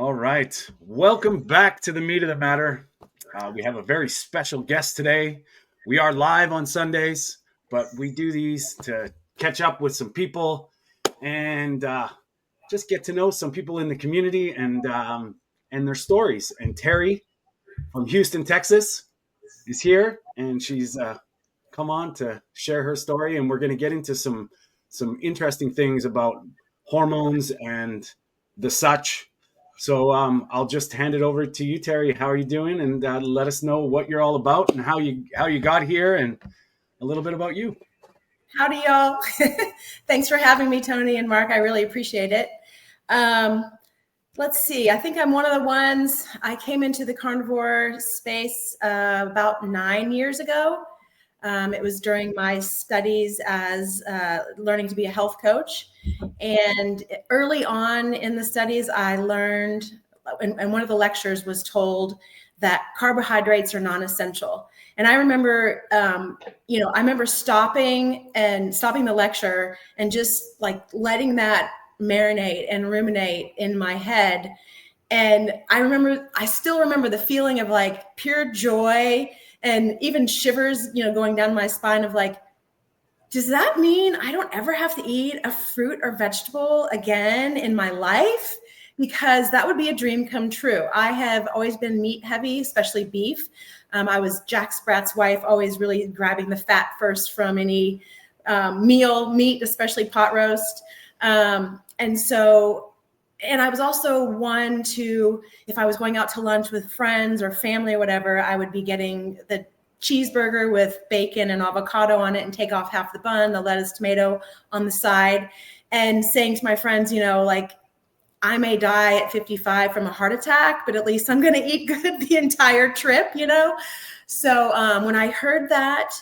All right. Welcome back to the meat of the matter. We have a very special guest today. We are live on Sundays, but we do these to catch up with some people and just get to know some people in the community and their stories. And Terri from Houston, Texas, is here, and she's come on to share her story. And we're going to get into some interesting things about hormones and the such. So I'll just hand it over to you, Terri. How are you doing? And let us know what you're all about and how you got here, and a little bit about you. Howdy, y'all. Thanks for having me, Tony and Mark. I really appreciate it. Let's see. I think I'm one of the ones. I came into the carnivore space about 9 years ago. It was during my studies as learning to be a health coach. And early on in the studies, I learned, and one of the lectures was told that carbohydrates are non-essential. And I remember, I remember stopping the lecture and just like letting that marinate and ruminate in my head. And I still remember the feeling of like pure joy and even shivers, going down my spine of like, does that mean I don't ever have to eat a fruit or vegetable again in my life? Because that would be a dream come true. I have always been meat heavy, especially beef. I was Jack Sprat's wife, always really grabbing the fat first from any meal, meat, especially pot roast. And I was also one to, if I was going out to lunch with friends or family or whatever, I would be getting the cheeseburger with bacon and avocado on it and take off half the bun, the lettuce, tomato on the side, and saying to my friends, like, I may die at 55 from a heart attack, but at least I'm going to eat good the entire trip, So when I heard that,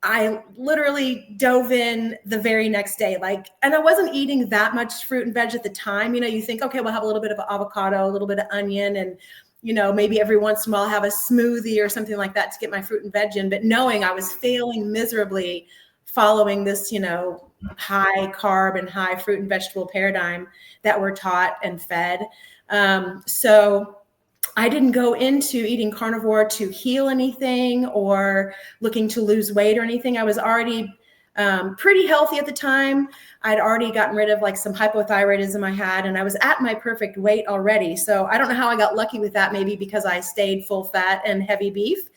I literally dove in the very next day, and I wasn't eating that much fruit and veg at the time. You think, okay, we'll have a little bit of avocado, a little bit of onion, and, maybe every once in a while have a smoothie or something like that to get my fruit and veg in. But knowing I was failing miserably following this, high carb and high fruit and vegetable paradigm that we're taught and fed. So I didn't go into eating carnivore to heal anything or looking to lose weight or anything. I was already pretty healthy at the time. I'd already gotten rid of like some hypothyroidism I had, and I was at my perfect weight already. So I don't know how I got lucky with that, maybe because I stayed full fat and heavy beef.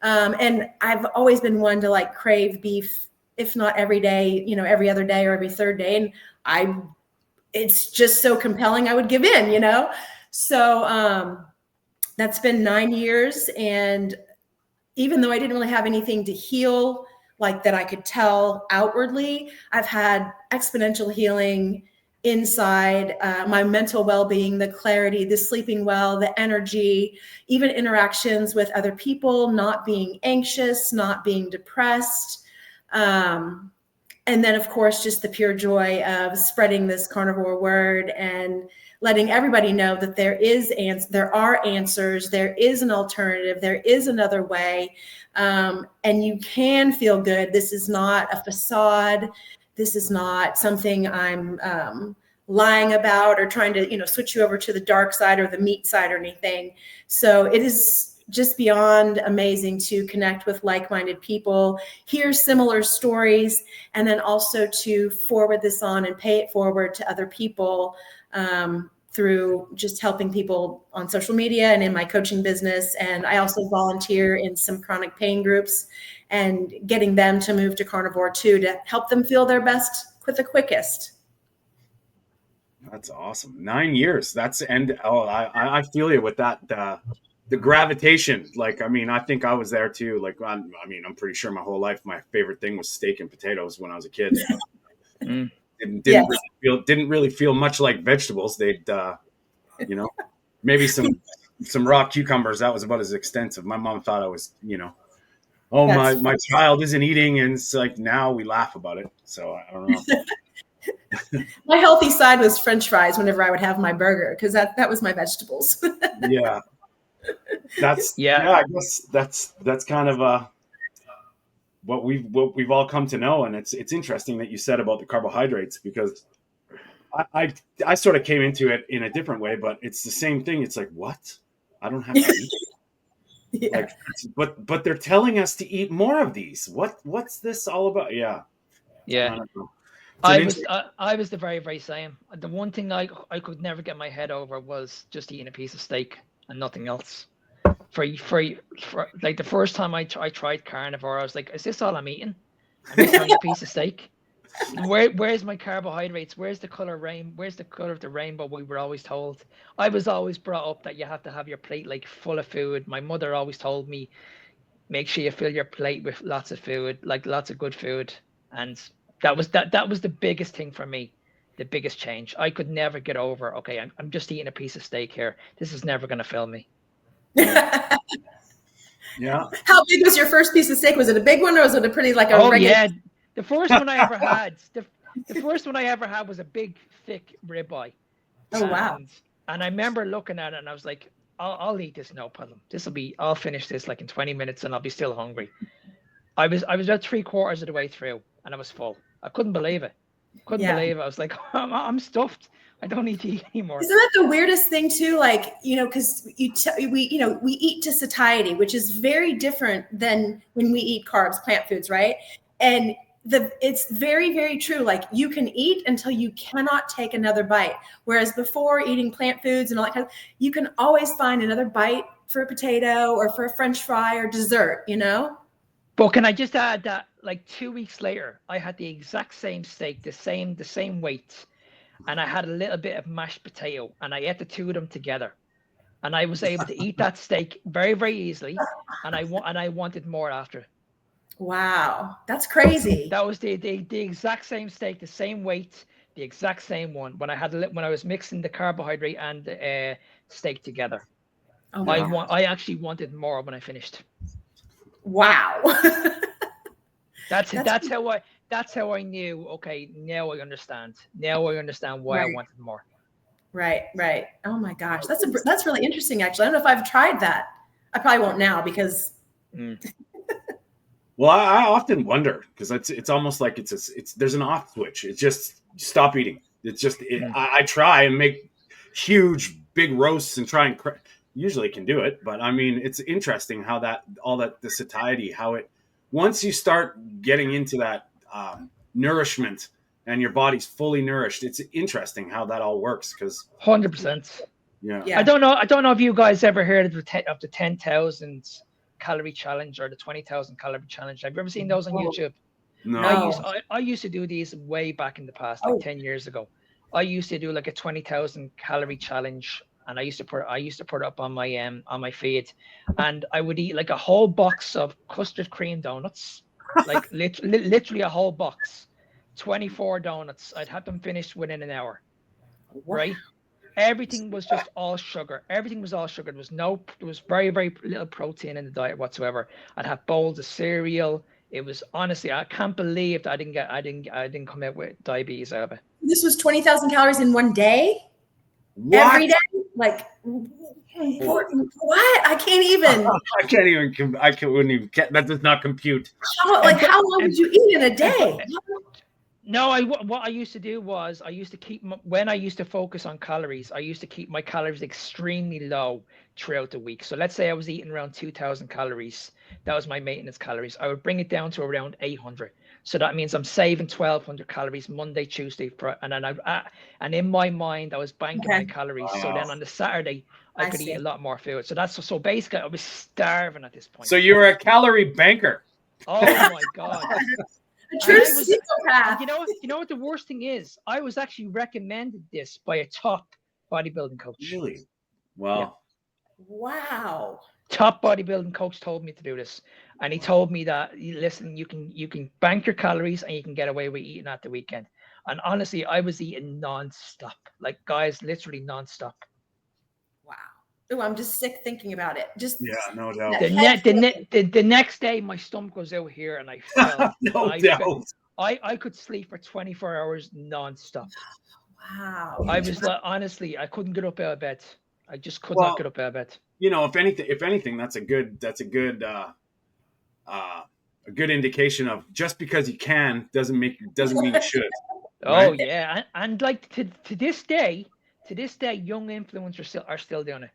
And I've always been one to like crave beef, if not every day, every other day or every third day. And it's just so compelling, I would give in, So that's been 9 years. And even though I didn't really have anything to heal like that I could tell outwardly, I've had exponential healing inside, my mental well-being, the clarity, the sleeping well, the energy, even interactions with other people, not being anxious, not being depressed. And then, of course, just the pure joy of spreading this carnivore word and letting everybody know that there are answers, there is an alternative, there is another way, and you can feel good. This is not a facade. This is not something I'm lying about or trying to, switch you over to the dark side or the meat side or anything. So it is just beyond amazing to connect with like-minded people, hear similar stories, and then also to forward this on and pay it forward to other people through just helping people on social media and in my coaching business. And I also volunteer in some chronic pain groups and getting them to move to carnivore too, to help them feel their best with the quickest. That's awesome. 9 years. I feel you with that. The gravitation. I think I was there too. I'm pretty sure my whole life, my favorite thing was steak and potatoes when I was a kid. Didn't really feel much like vegetables. They'd, maybe some raw cucumbers. That was about as extensive. My mom thought I was, my child isn't eating. And it's like, now we laugh about it. So I don't know. My healthy side was French fries whenever I would have my burger, because that was my vegetables. Yeah. I guess that's kind of what we've all come to know. And it's interesting that you said about the carbohydrates, because I sort of came into it in a different way, but it's the same thing. It's like, what? I don't have to eat. Yeah. Like, but they're telling us to eat more of these. What's this all about? Yeah. Yeah. I don't know. I was the very, very same. The one thing I could never get my head over was just eating a piece of steak and nothing else. For like the first time I tried carnivore, I was like, is this all I'm eating? I'm just having a piece of steak. Where's my carbohydrates? Where's the color of the rainbow we were always told? I was always brought up that you have to have your plate like full of food. My mother always told me, make sure you fill your plate with lots of food, like lots of good food. And that was the biggest thing for me, the biggest change. I could never get over, okay, I'm just eating a piece of steak here. This is never gonna fill me. Yeah. How big was your first piece of steak? Was it a big one or was it a pretty like a regular? Yeah. The first one I ever had, the first one I ever had was a big, thick ribeye. Oh wow! And I remember looking at it and I was like, I'll eat this, no problem. I'll finish this like in 20 minutes and I'll be still hungry. I was about 3/4 of the way through and I was full. I couldn't believe it. Couldn't believe it. I was like, I'm stuffed. I don't need to eat anymore. Isn't that the weirdest thing too? Like, because we eat to satiety, which is very different than when we eat carbs, plant foods, right? And it's very, very true. Like you can eat until you cannot take another bite. Whereas before eating plant foods and all that kind of, you can always find another bite for a potato or for a French fry or dessert, But can I just add that like 2 weeks later, I had the exact same steak, the same weight, and I had a little bit of mashed potato, and I ate the two of them together, and I was able to eat that steak very, very easily, and I wanted more after. Wow, that's crazy. That was the exact same steak, the same weight, the exact same one. When I was mixing the carbohydrate and the steak together, I actually wanted more when I finished. Wow. That's how I knew. Okay, now I understand. Now I understand why I wanted more. Right. Oh my gosh, that's really interesting. Actually, I don't know if I've tried that. I probably won't now because. Well, I often wonder because it's almost like there's an off switch. It's just stop eating. It's just I try and make huge big roasts and try and usually can do it, but I mean it's interesting how the satiety, how it once you start getting into that nourishment and your body's fully nourished, it's interesting how that all works because 100%. Yeah. I don't know if you guys ever heard of the 10,000 calorie challenge or the 20,000 calorie challenge. Have you ever seen those on YouTube? No. I used to do these way back in the past, like 10 years ago. I used to do like a 20,000 calorie challenge, and I used to put it up on my feed, and I would eat like a whole box of custard cream donuts, like literally a whole box, 24 donuts. I'd have them finished within an hour, right? Everything was just all sugar. Everything was all sugar. There was very, very little protein in the diet whatsoever. I'd have bowls of cereal. It was honestly, I can't believe that I didn't come out with diabetes out of it. This was 20,000 calories in one day? What? Every day? Like, what? I can't even. Wouldn't even get that. Does not compute. How long would you eat in a day? No, what I used to do was I used to keep when I used to focus on calories, I used to keep my calories extremely low throughout the week. So let's say I was eating around 2,000 calories. That was my maintenance calories. I would bring it down to around 800. So that means I'm saving 1,200 calories Monday, Tuesday, and then and in my mind I was banking my calories. Wow. So then on the Saturday I could eat a lot more food. So basically I was starving at this point. So you were a calorie banker. Oh my God. A true psychopath. You know what the worst thing is? I was actually recommended this by a top bodybuilding coach. Really? Wow. Yeah. Wow. Top bodybuilding coach told me to do this, and he told me that listen, you can bank your calories and you can get away with eating at the weekend. And honestly, I was eating nonstop, like guys, literally nonstop. Wow. Oh, I'm just sick thinking about it. Just no doubt. The next day, my stomach was out here, and I felt no doubt. I could sleep for 24 hours nonstop. Wow. I was like, honestly, I couldn't get up out of bed. I just could not get up out of bed. If anything, that's a good indication of just because you can doesn't mean you should. Oh right? yeah, and like to this day, young influencers are still doing it.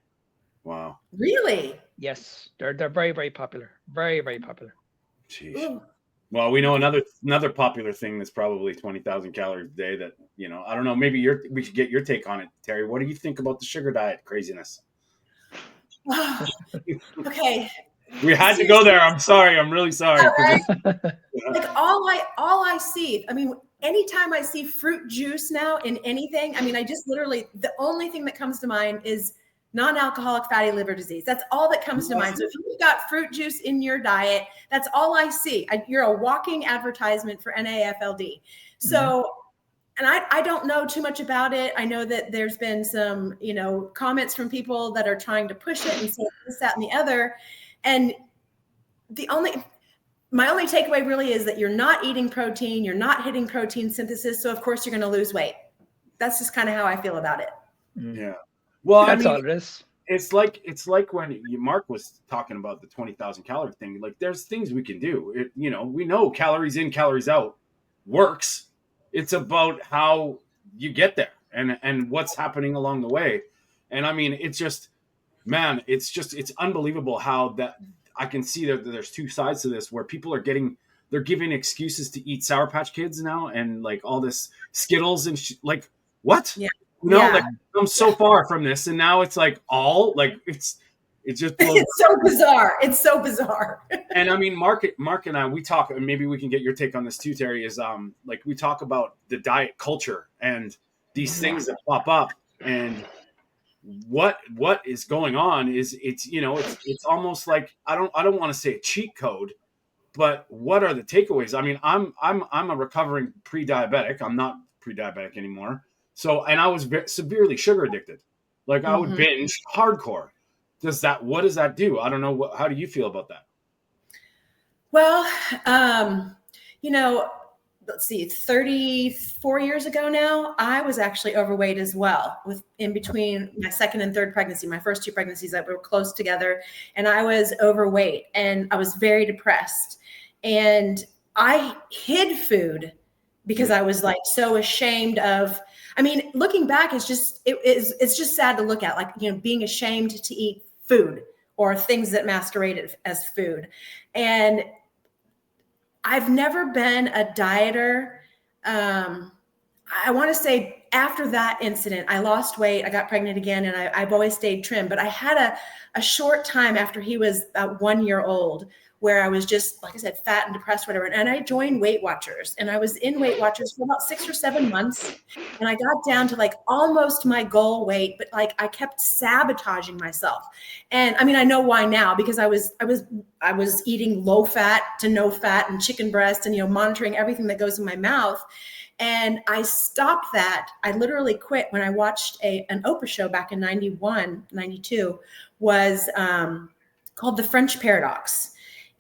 Wow. Really? Yes, they're very very popular, very very popular. Jeez. Ooh. Well, we know another popular thing that's probably 20,000 calories a day that, I don't know, maybe we should get your take on it, Terry. What do you think about the sugar diet craziness? Okay. We had to go Seriously, there. I'm sorry. I'm really sorry. all 'Cause right. Like all I see, I mean, anytime I see fruit juice now in anything, I mean, I just literally, the only thing that comes to mind is non-alcoholic fatty liver disease. That's all that comes to mind. So if you've got fruit juice in your diet, that's all I see. You're a walking advertisement for NAFLD. So, and I don't know too much about it. I know that there's been some, comments from people that are trying to push it and say this, that, and the other. And my only takeaway really is that you're not eating protein, you're not hitting protein synthesis. So of course you're going to lose weight. That's just kind of how I feel about it. Yeah. Well, That's all it is. It's like when Mark was talking about the 20,000 calorie thing. Like, there's things we can do. We know calories in, calories out works. It's about how you get there and what's happening along the way. And I mean, it's just, man, it's unbelievable how that I can see that there's two sides to this where people they're giving excuses to eat Sour Patch Kids now and like all this Skittles and like what? Yeah. Like I'm so far from this, and now it's like it's just it's so bizarre. It's so bizarre. And I mean, Mark and I, we talk, and maybe we can get your take on this too, Terry. Is like we talk about the diet culture and these things that pop up, and what is going on is it's almost like I don't want to say a cheat code, but what are the takeaways? I mean, I'm a recovering pre-diabetic. I'm not pre-diabetic anymore. So, and I was severely sugar addicted. Like I would binge hardcore. What does that do? I don't know. How do you feel about that? Well, let's see, 34 years ago now, I was actually overweight as well, in between my second and third pregnancy, my first two pregnancies that were close together. And I was overweight and I was very depressed. And I hid food because I was like so ashamed of, I mean, looking back it's just sad to look at, like, being ashamed to eat food or things that masqueraded as food. And I've never been a dieter. I want to say after that incident, I lost weight, I got pregnant again, and I've always stayed trim. But I had a short time after he was about 1 year old where I was just, like I said, fat and depressed, whatever. And I joined Weight Watchers, and I was in Weight Watchers for about 6 or 7 months. And I got down to like almost my goal weight, but like I kept sabotaging myself. And I mean, I know why now, because I was eating low fat to no fat and chicken breast and, monitoring everything that goes in my mouth. And I stopped that. I literally quit when I watched an Oprah show back in 91, 92, was called The French Paradox.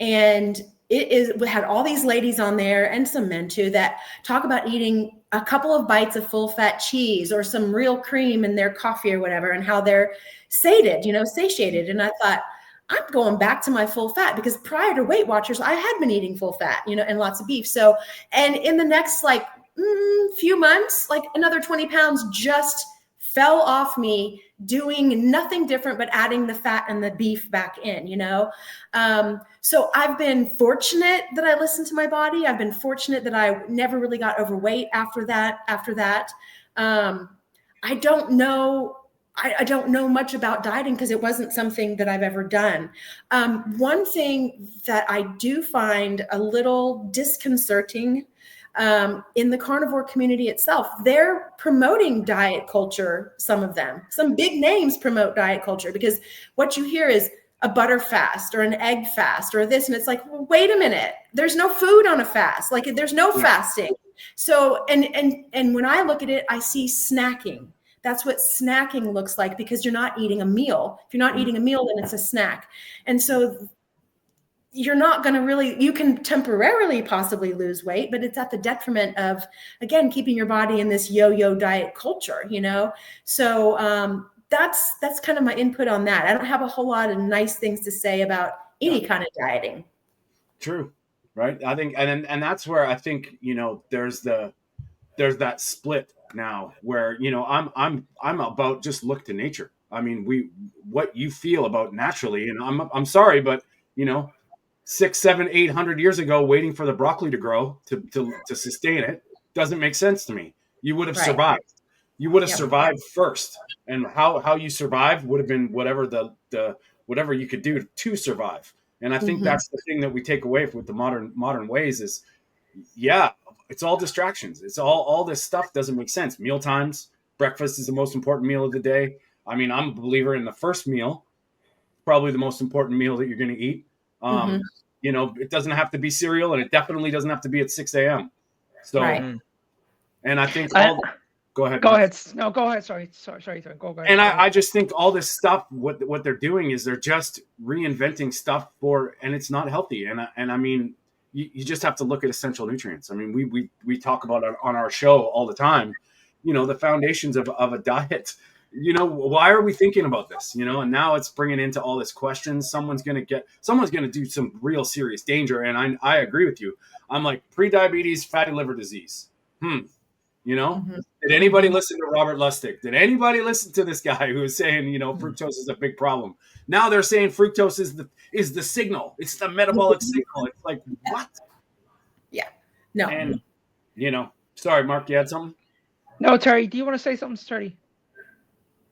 And it had all these ladies on there and some men too that talk about eating a couple of bites of full fat cheese or some real cream in their coffee or whatever, and how they're satiated. And I thought, I'm going back to my full fat, because prior to Weight Watchers, I had been eating full fat, and lots of beef. So, and in the next few months, like another 20 pounds just fell off me, doing nothing different but adding the fat and the beef back in, So I've been fortunate that I listened to my body. I've been fortunate that I never really got overweight after that. I don't know. I don't know much about dieting because it wasn't something that I've ever done. One thing that I do find a little disconcerting in the carnivore community itself, they're promoting diet culture. Some of them, some big names promote diet culture, because what you hear is a butter fast or an egg fast or this. And it's like, well, wait a minute, there's no food on a fast. Like there's no fasting. So, and when I look at it, I see snacking. That's what snacking looks like, because you're not eating a meal. If you're not eating a meal, then it's a snack. And so you're not going to really, you can temporarily possibly lose weight, but it's at the detriment of, again, keeping your body in this yo-yo diet culture, So that's kind of my input on that. I don't have a whole lot of nice things to say about any kind of dieting. True. Right. I think, and that's where I think, there's there's that split now where, you know, I'm about just look to nature. I mean, what you feel about naturally, and I'm sorry, but you know, 6, 7, 800 years ago, waiting for the broccoli to grow to sustain it doesn't make sense to me. You would have Right. survived. You would have Yep. survived first, and how you survived would have been whatever the whatever you could do to survive. And I think that's the thing that we take away with the modern ways is, yeah, it's all distractions. It's all this stuff doesn't make sense. Meal times, breakfast is the most important meal of the day. I mean, I'm a believer in the first meal, probably the most important meal that you're going to eat. You know, it doesn't have to be cereal, and it definitely doesn't have to be at 6 a.m. So, Right. and I think go ahead. Go Mark. ahead. No, go ahead. Sorry. Go ahead. And I just think all this stuff, what they're doing is they're just reinventing stuff and it's not healthy. And I mean, you just have to look at essential nutrients. I mean, we talk about it on our show all the time, you know, the foundations of a diet. You know, why are we thinking about this? You know, and now it's bringing into all this questions. Someone's going to do some real serious danger. And I agree with you. I'm like, pre-diabetes, fatty liver disease. You know, did anybody listen to Robert Lustig? Did anybody listen to this guy who was saying, you know, fructose is a big problem? Now they're saying fructose is the signal. It's the metabolic signal. It's like, what? Yeah. No. And, you know, sorry, Mark, you had something? No, Terry, do you want to say something, Terry?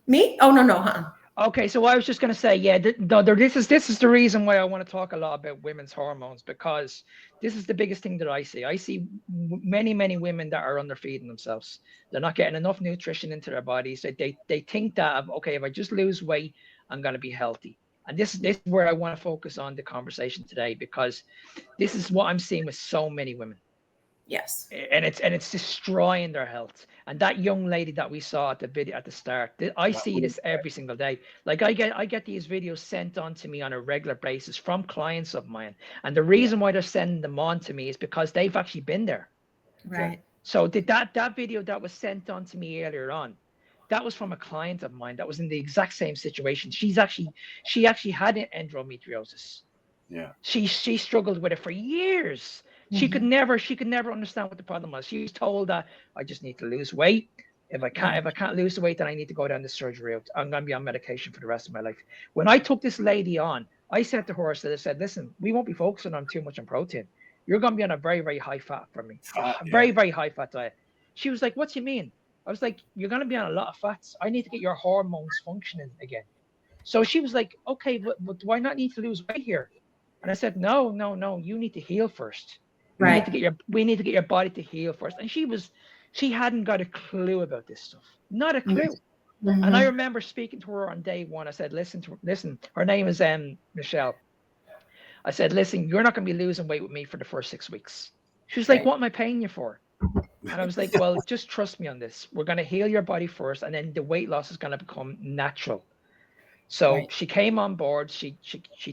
Me? Oh, no. Okay, so I was just going to say, yeah, this is the reason why I want to talk a lot about women's hormones, because this is the biggest thing that I see. I see many women that are underfeeding themselves. They're not getting enough nutrition into their bodies. They think that, okay, if I just lose weight, I'm going to be healthy. And this is where I want to focus on the conversation today, because this is what I'm seeing with so many women. Yes. And it's destroying their health. And that young lady that we saw at the video at the start, I see this every single day. Like I get these videos sent on to me on a regular basis from clients of mine. And the reason why they're sending them on to me is because they've actually been there. Right. So that video that was sent on to me earlier on, that was from a client of mine that was in the exact same situation. She actually had endometriosis. Yeah. She struggled with it for years. She could never understand what the problem was. She was told that I just need to lose weight. If I can't lose the weight, then I need to go down the surgery route. I'm going to be on medication for the rest of my life. When I took this lady on, I said to her, I said, listen, we won't be focusing on too much on protein. You're going to be on a very, very high fat for me. Very, very high fat diet. She was like, what do you mean? I was like, you're going to be on a lot of fats. I need to get your hormones functioning again. So she was like, okay, but do I not need to lose weight here? And I said, no, you need to heal first. Right. We need to get your body to heal first. And she hadn't got a clue about this stuff. Not a clue. And I remember speaking to her on day one. I said, listen, her name is Michelle. I said, listen, you're not going to be losing weight with me for the first 6 weeks. She was like, what am I paying you for? And I was like, well, just trust me on this. We're going to heal your body first, and then the weight loss is going to become natural. So she came on board. She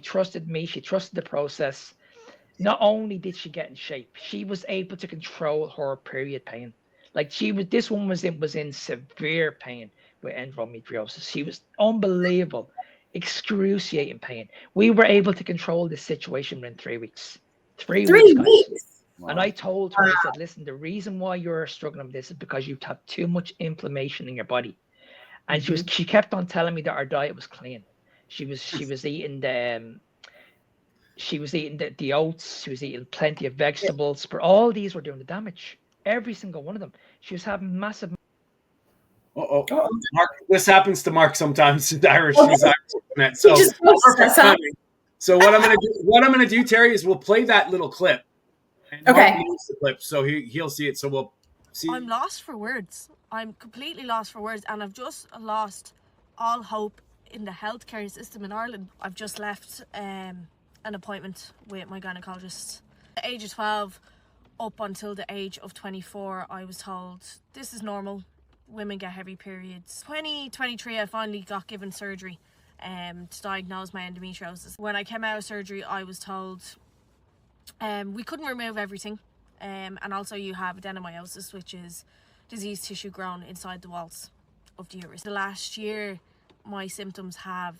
trusted me. She trusted the process. Not only did she get in shape, she was able to control her period pain. Like this woman was in severe pain with endometriosis. She was unbelievable, excruciating pain. We were able to control this situation within 3 weeks. 3 weeks, guys. Wow. And I told her, I said, listen, the reason why you're struggling with this is because you have too much inflammation in your body. And she kept on telling me that our diet was clean. She was eating the oats. She was eating plenty of vegetables. But all these were doing the damage. Every single one of them. She was having massive. Mark, this happens to Mark sometimes. She's Irish. So what I'm gonna do, Terry, is we'll play that little clip. And Mark knows the clip, so he'll see it. So we'll see. I'm lost for words. I'm completely lost for words, and I've just lost all hope in the healthcare system in Ireland. I've just left an appointment with my gynecologist. At the age of 12 up until the age of 24, I was told this is normal. Women get heavy periods. 2023, I finally got given surgery to diagnose my endometriosis. When I came out of surgery, I was told we couldn't remove everything, and also you have adenomyosis, which is diseased tissue grown inside the walls of the uterus. The last year, my symptoms have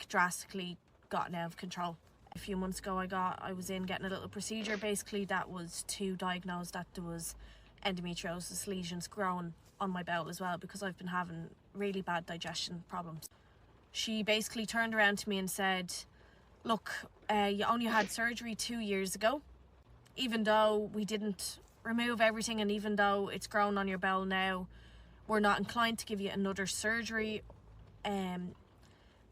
drastically gotten out of control. A few months ago, I was in getting a little procedure basically that was to diagnose that there was endometriosis lesions growing on my bowel as well, because I've been having really bad digestion problems. She basically turned around to me and said, look, you only had surgery 2 years ago. Even though we didn't remove everything, and even though it's grown on your bowel now, we're not inclined to give you another surgery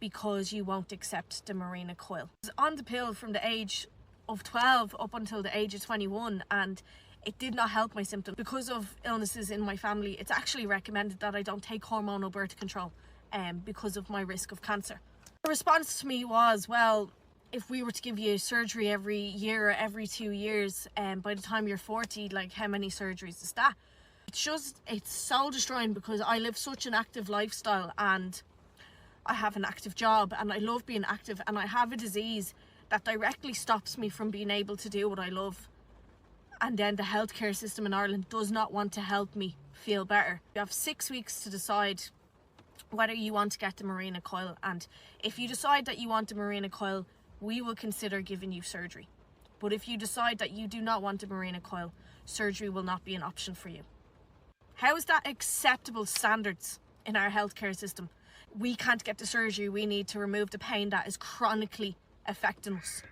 because you won't accept the Mirena coil. I was on the pill from the age of 12 up until the age of 21, and it did not help my symptoms. Because of illnesses in my family, it's actually recommended that I don't take hormonal birth control because of my risk of cancer. The response to me was, well, if we were to give you surgery every year or every 2 years, by the time you're 40, like, how many surgeries is that? It's soul destroying, because I live such an active lifestyle and I have an active job and I love being active, and I have a disease that directly stops me from being able to do what I love. And then the healthcare system in Ireland does not want to help me feel better. You have 6 weeks to decide whether you want to get the Mirena coil, and if you decide that you want the Mirena coil, we will consider giving you surgery. But if you decide that you do not want a Mirena coil, surgery will not be an option for you. How is that acceptable standards in our healthcare system? We can't get the surgery we need to remove the pain that is chronically affecting us.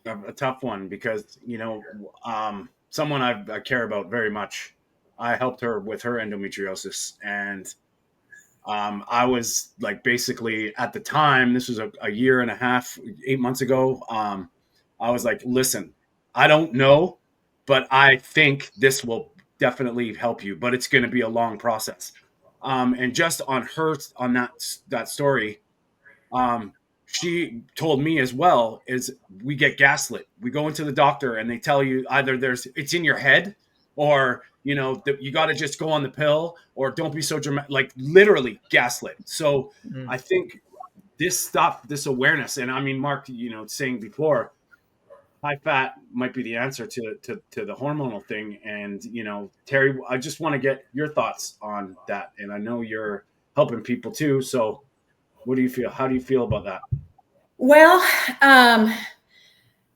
A tough one, because, someone I care about very much, I helped her with her endometriosis, and I was like, basically at the time, this was a year and a half, 8 months ago. I was like, listen, I don't know, but I think this will definitely help you, but it's going to be a long process. And just on that story, she told me as well, is we get gaslit. We go into the doctor and they tell you either it's in your head, or you got to just go on the pill, or don't be so dramatic, like literally gaslit. So I think this awareness, and I mean, Mark, saying before, high fat might be the answer to the hormonal thing. And Terri, I just want to get your thoughts on that, and I know you're helping people too. So what do you feel? How do you feel about that? Well,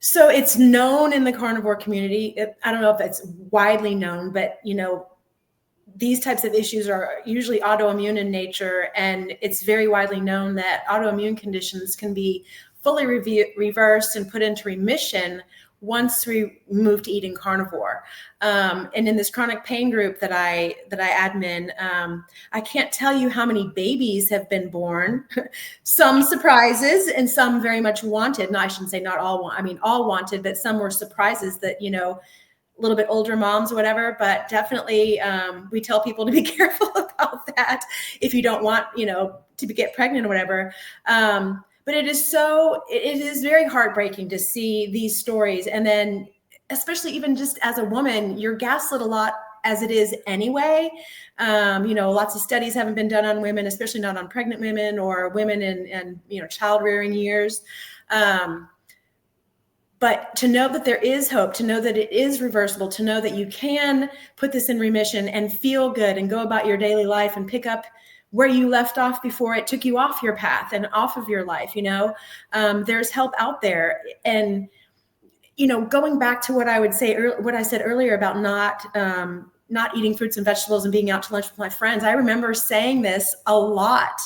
so it's known in the carnivore community. I don't know if it's widely known, but these types of issues are usually autoimmune in nature, and it's very widely known that autoimmune conditions can be fully reversed and put into remission once we move to eating carnivore. And in this chronic pain group that I admin, I can't tell you how many babies have been born, some surprises and some very much wanted. No, I shouldn't say not all, all wanted, but some were surprises that, a little bit older moms or whatever, but definitely we tell people to be careful about that if you don't want, to get pregnant or whatever. But it is very heartbreaking to see these stories. And then, especially even just as a woman, you're gaslit a lot as it is anyway. Lots of studies haven't been done on women, especially not on pregnant women or women in child rearing years. But to know that there is hope, to know that it is reversible, to know that you can put this in remission and feel good and go about your daily life and pick up where you left off before it took you off your path and off of your life, there's help out there. And, going back to what I said earlier about not eating fruits and vegetables and being out to lunch with my friends, I remember saying this a lot.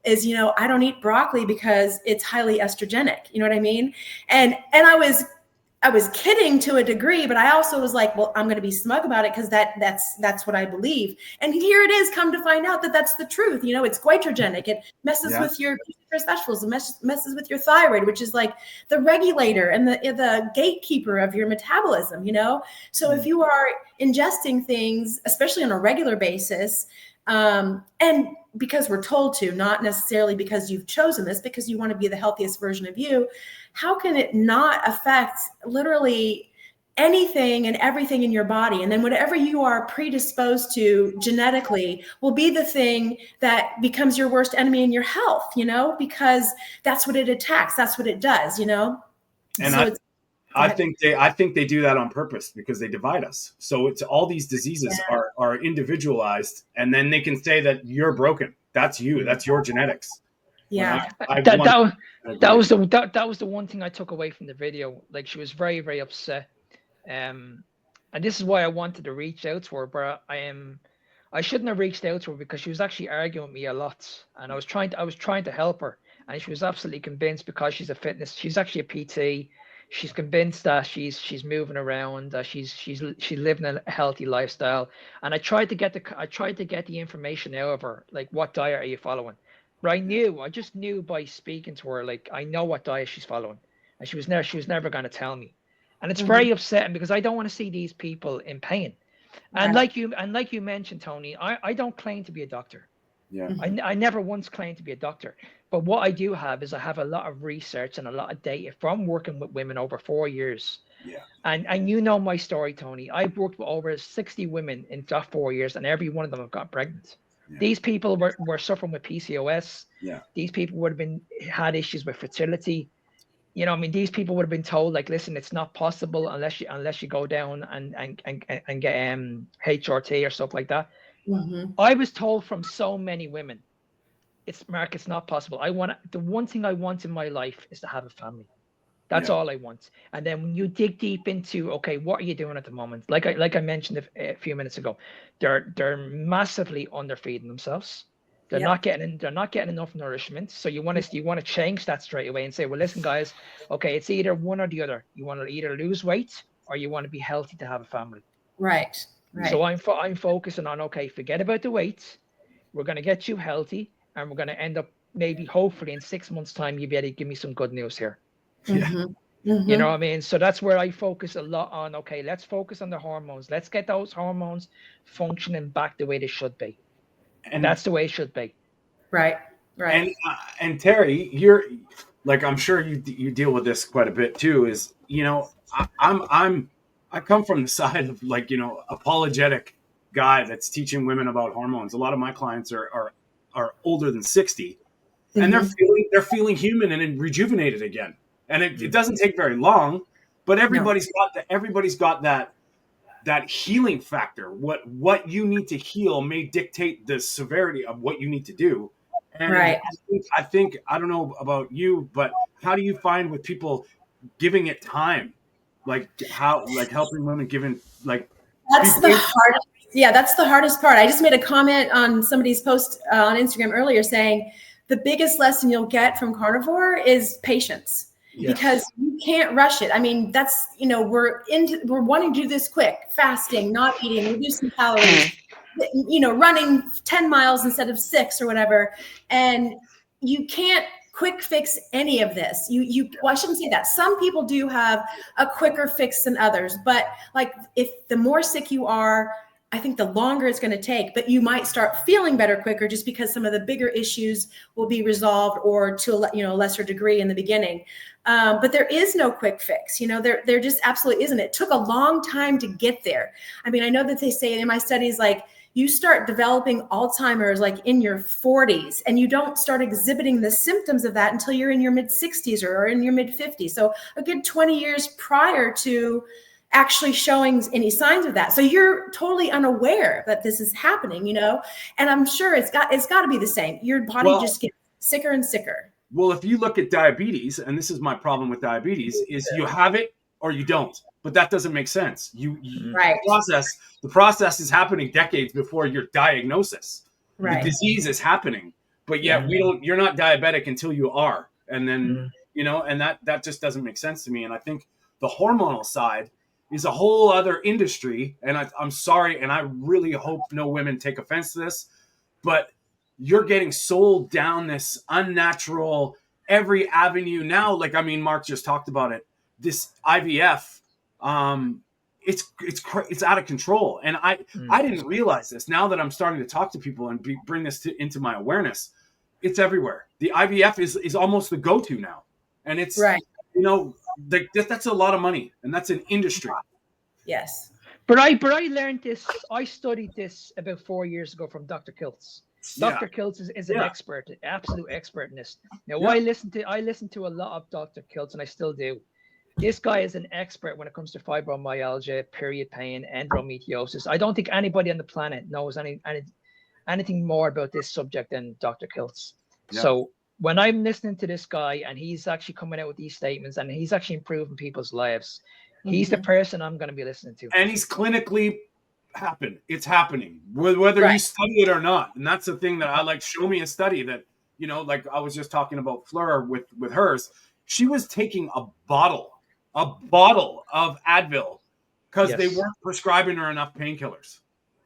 Is, I don't eat broccoli because it's highly estrogenic. You know what I mean? And I was kidding to a degree, but I also was like, well, I'm going to be smug about it because that's what I believe. And here it is, come to find out that that's the truth. It's goitrogenic. It messes with your vegetables. It messes with your thyroid, which is like the regulator and the gatekeeper of your metabolism. So if you are ingesting things, especially on a regular basis, and because we're told to, not necessarily because you've chosen this, because you want to be the healthiest version of you, how can it not affect literally anything and everything in your body? And then whatever you are predisposed to genetically will be the thing that becomes your worst enemy in your health, because that's what it attacks. That's what it does, And so I think they do that on purpose because they divide us. So it's all these diseases are individualized, and then they can say that you're broken. That's you. That's your genetics. Yeah. That was the one thing I took away from the video. Like, she was very, very upset. And this is why I wanted to reach out to her, but I shouldn't have reached out to her because she was actually arguing with me a lot, and I was trying to help her, and she was absolutely convinced because she's actually a PT. She's convinced that she's moving around, that she's living a healthy lifestyle, and I tried to get the information out of her, like, what diet are you following? But I just knew by speaking to her, like, I know what diet she's following, and she was never going to tell me. And it's very upsetting because I don't want to see these people in pain. And like you mentioned, Tony, I don't claim to be a doctor. Yeah. I never once claimed to be a doctor. But what I do have is I have a lot of research and a lot of data from working with women over 4 years. Yeah. And you know my story, Tony. I've worked with over 60 women in that 4 years, and every one of them have got pregnant. Yeah. These people were suffering with PCOS. Yeah. These people would have had issues with fertility. You know, I mean, these people would have been told, like, listen, it's not possible unless you go down and get HRT or stuff like that. Mm-hmm. I was told from so many women, it's not possible. The one thing I want in my life is to have a family. That's all I want. And then when you dig deep into, okay, what are you doing at the moment? Like I mentioned a few minutes ago, they're massively underfeeding themselves. They're not getting enough nourishment. So you want to change that straight away and say, well, listen, guys, okay, it's either one or the other. You want to either lose weight or you want to be healthy to have a family. Right. So I'm focusing on, okay, forget about the weight. We're going to get you healthy, and we're going to end up hopefully in 6 months' time, you'll be able to give me some good news here. Mm-hmm. Mm-hmm. You know what I mean? So that's where I focus a lot on, okay, let's focus on the hormones. Let's get those hormones functioning back the way they should be. And that's the way it should be. Right. And Terri, you're like, I'm sure you deal with this quite a bit too. Is, you know, I come from the side of, like, you know, apologetic guy that's teaching women about hormones. A lot of my clients are older than 60, and they're feeling human and rejuvenated again. And it doesn't take very long, but everybody's got that healing factor. What you need to heal may dictate the severity of what you need to do. And I think I don't know about you, but how do you find with people giving it time? Like helping women giving, like, that's the hardest. Yeah, that's the hardest part. I just made a comment on somebody's post on Instagram earlier saying the biggest lesson you'll get from Carnivore is patience. Yes. Because you can't rush it. I mean, that's, you know, we're wanting to do this quick, fasting, not eating, reducing calories, you know, running 10 miles instead of 6 or whatever. And you can't quick fix any of this. Well, I shouldn't say that. Some people do have a quicker fix than others, but like, if the more sick you are, I think the longer it's going to take, but you might start feeling better quicker just because some of the bigger issues will be resolved, or to a lesser degree in the beginning. But there is no quick fix. You know, there just absolutely isn't. It took a long time to get there. I mean, I know that they say in my studies, like, you start developing Alzheimer's like in your 40s, and you don't start exhibiting the symptoms of that until you're in your mid 60s or in your mid 50s. So a good 20 years prior to actually showing any signs of that. So you're totally unaware that this is happening, you know, and I'm sure it's got to be the same. Your body just gets sicker and sicker. Well, if you look at diabetes, and this is my problem with diabetes, is you have it or you don't, but that doesn't make sense. The process is happening decades before your diagnosis. Right. The disease is happening, but yet you're not diabetic until you are. And then, you know, and that just doesn't make sense to me. And I think the hormonal side is a whole other industry. And I'm sorry, and I really hope no women take offense to this, but you're getting sold down this unnatural, every avenue now. Like, I mean, Mark just talked about it. This IVF, it's out of control. And I didn't realize this. Now that I'm starting to talk to people and bring this into my awareness, it's everywhere. The IVF is almost the go-to now. And it's, you know, that's a lot of money, and that's an industry. Yes. But I learned this. I studied this about 4 years ago from Dr. Kiltz. Dr. Kiltz is an expert, absolute expert in this. Now, I listen to a lot of Dr. Kiltz, and I still do. This guy is an expert when it comes to fibromyalgia, period pain, endometriosis. I don't think anybody on the planet knows anything more about this subject than Dr. Kiltz. Yeah. So when I'm listening to this guy and he's actually coming out with these statements and he's actually improving people's lives, he's the person I'm going to be listening to. And he's clinically it's happening, whether you study it or not. And that's the thing that I like. Show me a study that, you know, like I was just talking about Fleur with hers. She was taking a bottle of Advil because they weren't prescribing her enough painkillers.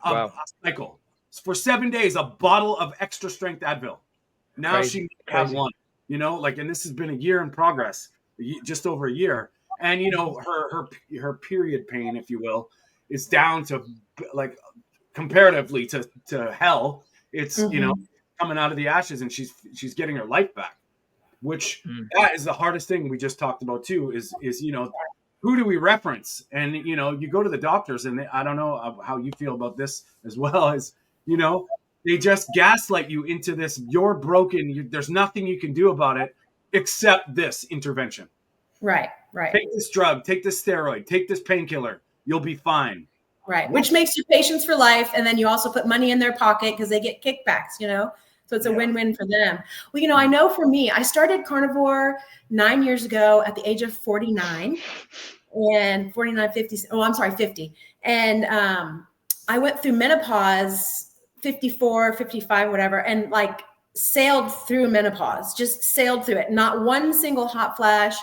A cycle for 7 days, a bottle of extra strength Advil. Now she have one, you know, like, and this has been a year in progress, just over a year. And, you know, her period pain, if you will, is down to, like, comparatively to hell. It's, you know, coming out of the ashes, and she's getting her life back, which that is the hardest thing we just talked about too, is, you know, who do we reference? And, you know, you go to the doctors and I don't know how you feel about this as well, as, you know, they just gaslight you into this. You're broken. There's nothing you can do about it except this intervention. Right. Take this drug, take this steroid, take this painkiller. You'll be fine. Right. Which makes you patients for life. And then you also put money in their pocket because they get kickbacks, you know? So it's a win-win for them. Well, you know, I know for me, I started Carnivore 9 years ago at the age of 49 and 50. And I went through menopause, 54, 55, whatever, and like sailed through menopause, just sailed through it. Not one single hot flash,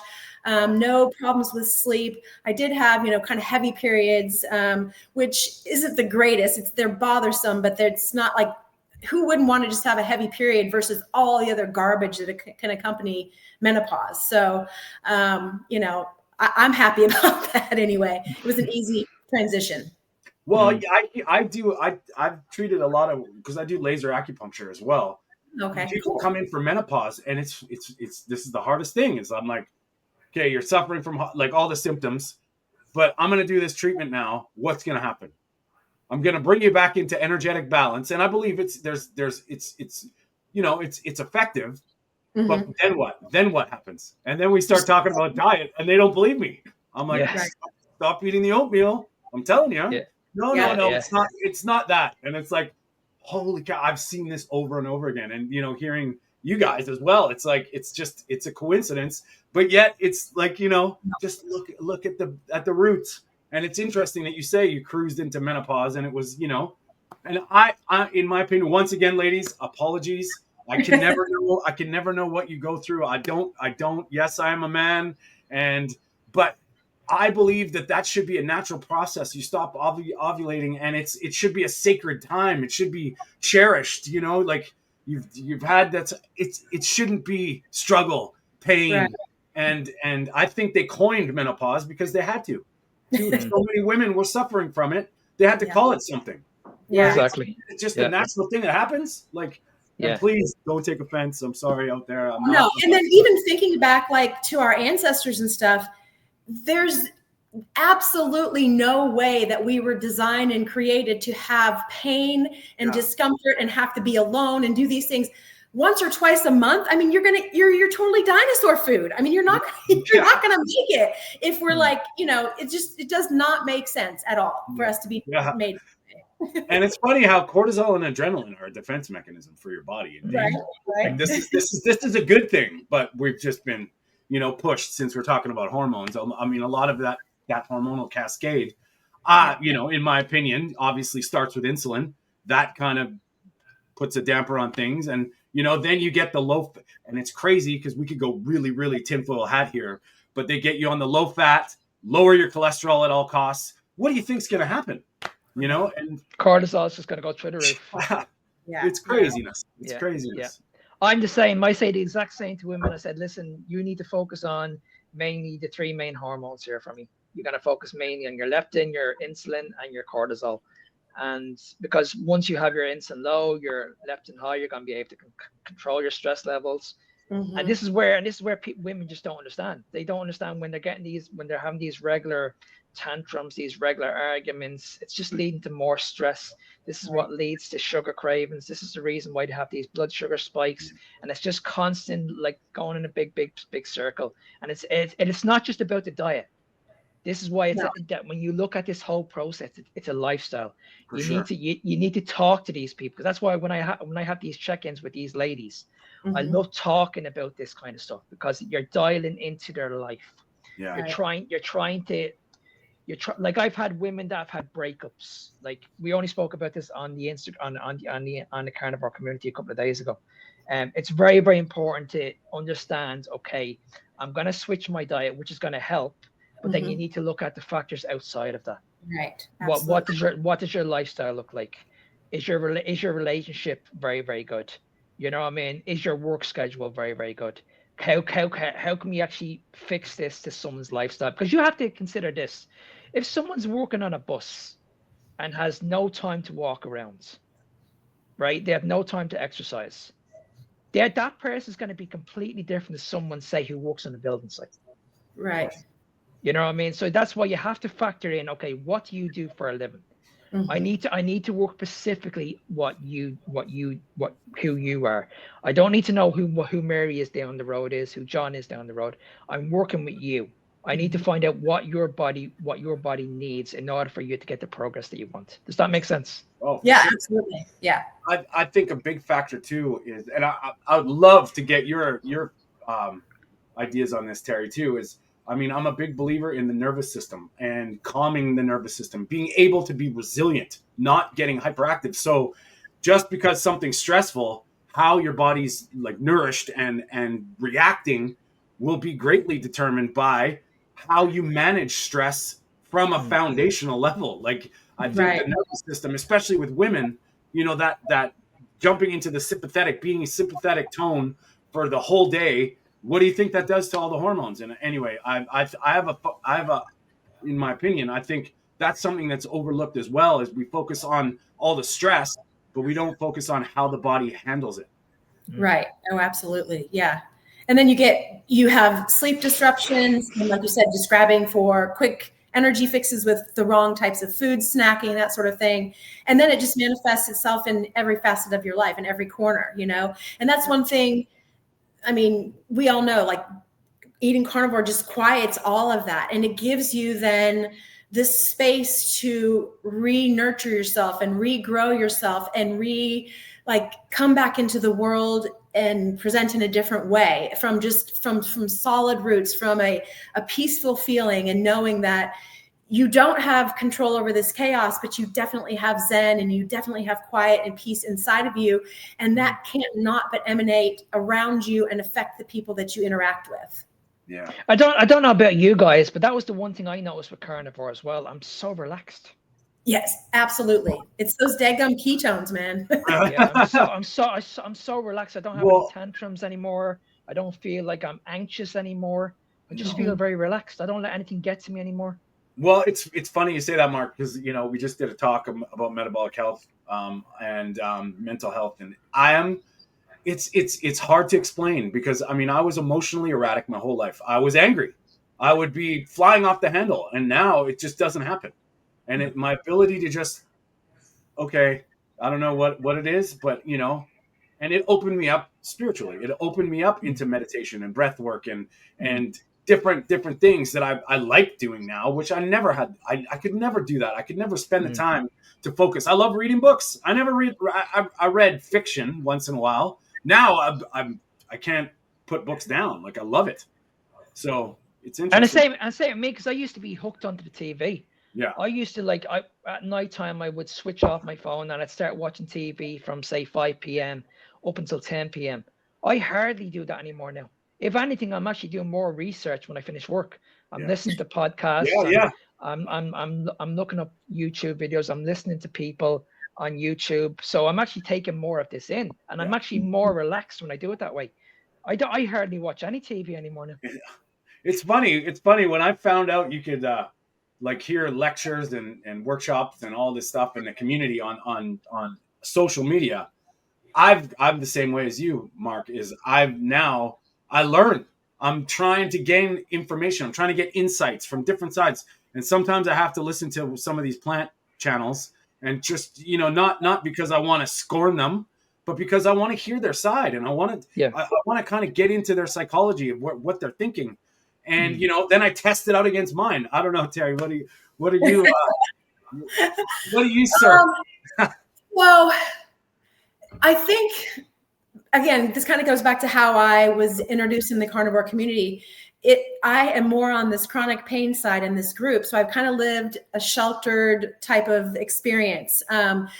no problems with sleep. I did have, you know, kind of heavy periods, which isn't the greatest. They're bothersome, but it's not like, who wouldn't want to just have a heavy period versus all the other garbage that can accompany menopause. So, you know, I'm happy about that anyway. It was an easy transition. Well, I've treated a lot of, because I do laser acupuncture as well. Okay. People come in for menopause, and it's this is the hardest thing, is I'm like, okay, you're suffering from like all the symptoms, but I'm going to do this treatment now. What's going to happen? I'm going to bring you back into energetic balance. And I believe it's you know, it's effective, but then what happens? And then we start talking about diet, and they don't believe me. I'm like, stop eating the oatmeal. I'm telling you. Yeah. No, it's not that. And it's like, holy cow, I've seen this over and over again. And, you know, hearing you guys as well, it's like, it's a coincidence, but yet it's like, you know, just look at the roots. And it's interesting that you say you cruised into menopause, and it was, you know, and I in my opinion, once again, ladies, apologies. I can never know what you go through. I don't, yes, I am a man, but I believe that should be a natural process. You stop ovulating, and it should be a sacred time. It should be cherished, you know, like you've had that. It shouldn't be struggle, pain. Right. And I think they coined menopause because they had to. Dude, so many women were suffering from it. They had to call it something. Yeah, exactly. It's just a natural thing that happens. Like, and please don't take offense. I'm sorry out there. And then even thinking back, like, to our ancestors and stuff, there's absolutely no way that we were designed and created to have pain and discomfort and have to be alone and do these things once or twice a month. I mean, you're totally dinosaur food. I mean, you're not gonna make it if we're like, you know, it does not make sense at all for us to be made. And it's funny how cortisol and adrenaline are a defense mechanism for your body. Right. And this is a good thing, but we've just been, you know, pushed, since we're talking about hormones. I mean, a lot of that hormonal cascade, you know, in my opinion, obviously starts with insulin. That kind of puts a damper on things. And, you know, then you get the low, and it's crazy because we could go really, really tinfoil hat here, but they get you on the low fat, lower your cholesterol at all costs. What do you think's going to happen? You know, and cortisol is just going to go through the roof. It's craziness. It's craziness. Yeah. I'm the same. I say the exact same to women. I said, listen, you need to focus on mainly the three main hormones here for me. You're going to focus mainly on your leptin, your insulin, and your cortisol. And because once you have your insulin low, your leptin high, you're going to be able to control your stress levels. Mm-hmm. And this is where women just don't understand. They don't understand when they're having these regular tantrums, these regular arguments. It's just leading to more stress. This is what leads to sugar cravings. This is the reason why they have these blood sugar spikes, and it's just constant, like, going in a big circle. And it's not just about the diet. This is why No. that when you look at this whole process, it's a lifestyle. For You sure. need to you need to talk to these people, because that's why when I have these check-ins with these ladies, I Mhm. love talking about this kind of stuff, because you're dialing into their life. Yeah. You're trying to like, I've had women that have had breakups. Like, we only spoke about this on the on the Carnivore community a couple of days ago. It's very, very important to understand, okay, I'm going to switch my diet, which is going to help, but then you Mhm. need to look at the factors outside of that. Right. What Absolutely. does your lifestyle look like? Is your relationship very, very good? You know what I mean? Is your work schedule very, very good? How can we actually fix this to someone's lifestyle? Because you have to consider this: if someone's working on a bus and has no time to walk around, right? They have no time to exercise. That person is going to be completely different to someone, say, who works on a building site. Right. You know what I mean? So that's why you have to factor in, okay, what do you do for a living? I Mhm. need to work specifically who you are. I don't need to know who Mary is down the road is, who John is down the road. I'm working with you. I need to Mhm. find out what your body needs in order for you to get the progress that you want. Does that make sense? Oh, for Yeah, sure. absolutely. Yeah. I think a big factor too is, and I would love to get your um, ideas on this, Terry, too. Is, I mean, I'm a big believer in the nervous system and calming the nervous system, being able to be resilient, not getting hyperactive. So, just because something's stressful, how your body's like nourished and reacting will be greatly determined by how you manage stress from a foundational level. Like, I think the Right. nervous system, especially with women, that jumping into the sympathetic, being a sympathetic tone for the whole day, what do you think that does to all the hormones? And anyway, I have a in my opinion, I think that's something that's overlooked as well, as we focus on all the stress, but we don't focus on how the body handles it. Right. Oh, absolutely. Yeah. And then you have sleep disruptions, and like you said, just grabbing for quick energy fixes with the wrong types of food, snacking, that sort of thing. And then it just manifests itself in every facet of your life, in every corner. And that's one thing. I mean, we all know, like, eating carnivore just quiets all of that, and it gives you then this space to re-nurture yourself and regrow yourself and like come back into the world and present in a different way, from solid roots, from a peaceful feeling, and knowing that you don't have control over this chaos, but you definitely have zen, and you definitely have quiet and peace inside of you, and that can't not but emanate around you and affect the people that you interact with. Yeah. I don't know about you guys, but that was the one thing I noticed with Carnivore as well. I'm so relaxed. Yes, absolutely. It's those daggum ketones, man. Yeah, I'm so relaxed. I don't have any Well, tantrums anymore. I don't feel like I'm anxious anymore. I just no. feel very relaxed. I don't let anything get to me anymore. Well, it's funny you say that, Mark, because we just did a talk about metabolic health and mental health, and it's hard to explain, because I mean, I was emotionally erratic my whole life. I was angry. I would be flying off the handle, and now it just doesn't happen. And my ability to just, okay, I don't know what it is, but and it opened me up spiritually. It opened me up into meditation and breath work and different things that I like doing now, which I never had. I could never do that. I could never spend the time to focus. I love reading books. I never read. I read fiction once in a while. Now I can't put books down. Like, I love it. So it's And the interesting. same me, because I used to be hooked onto the TV. Yeah. I used to, like, at nighttime I would switch off my phone and I'd start watching TV from, say, 5 p.m. up until 10 p.m. I hardly do that anymore now. If anything, I'm actually doing more research when I finish work. I'm Yeah. listening to podcasts. Yeah. I'm looking up YouTube videos. I'm listening to people on YouTube. So I'm actually taking more of this in, and I'm actually more relaxed when I do it that way. I hardly watch any TV anymore now. It's funny. It's funny when I found out you could like hear lectures and workshops and all this stuff in the community on social media. I'm the same way as you, Mark. I learn. I'm trying to gain information. I'm trying to get insights from different sides, and sometimes I have to listen to some of these plant channels, and just not because I want to scorn them, but because I want to hear their side, and I want to Yeah. I want to kind of get into their psychology of what they're thinking. And then I test it out against mine. I don't know, Terri. What are you? What do you serve? Well, I think, again, this kind of goes back to how I was introduced in the carnivore community. I am more on this chronic pain side in this group. So I've kind of lived a sheltered type of experience.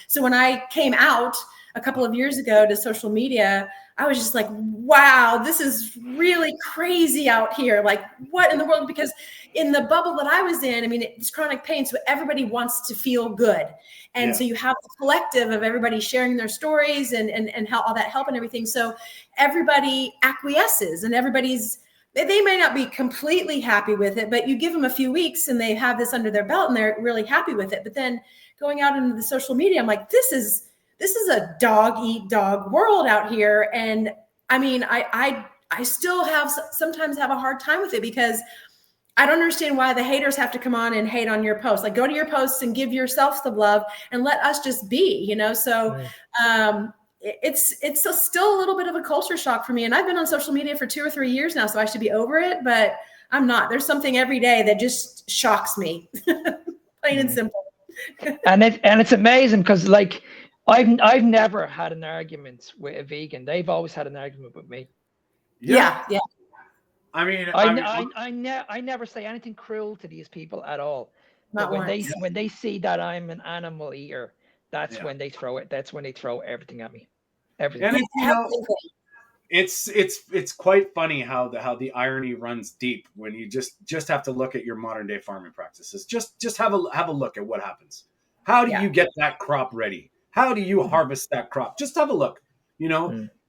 So when I came out a couple of years ago to social media, I was just like, wow, this is really crazy out here. Like, what in the world? Because in the bubble that I was in, I mean, it's chronic pain. So everybody wants to feel good. And so you have the collective of everybody sharing their stories and how all that help and everything. So everybody acquiesces and they may not be completely happy with it, but you give them a few weeks and they have this under their belt and they're really happy with it. But then going out into the social media, I'm like, this is a dog eat dog world out here. And I mean, I still sometimes have a hard time with it because I don't understand why the haters have to come on and hate on your posts. Like, go to your posts and give yourself the love and let us just be, So it's still a little bit of a culture shock for me. And I've been on social media for 2 or 3 years now, so I should be over it, but I'm not. There's something every day that just shocks me, plain and simple. And it's amazing because, like, I've never had an argument with a vegan. They've always had an argument with me. Yeah. I mean, I never say anything cruel to these people at all. Not but once. when they see that I'm an animal eater, that's when they throw it. That's when they throw everything at me. Everything. And it's quite funny how the irony runs deep when you just have to look at your modern day farming practices. Just have a look at what happens. How do you get that crop ready? How do you harvest that crop? Just have a look.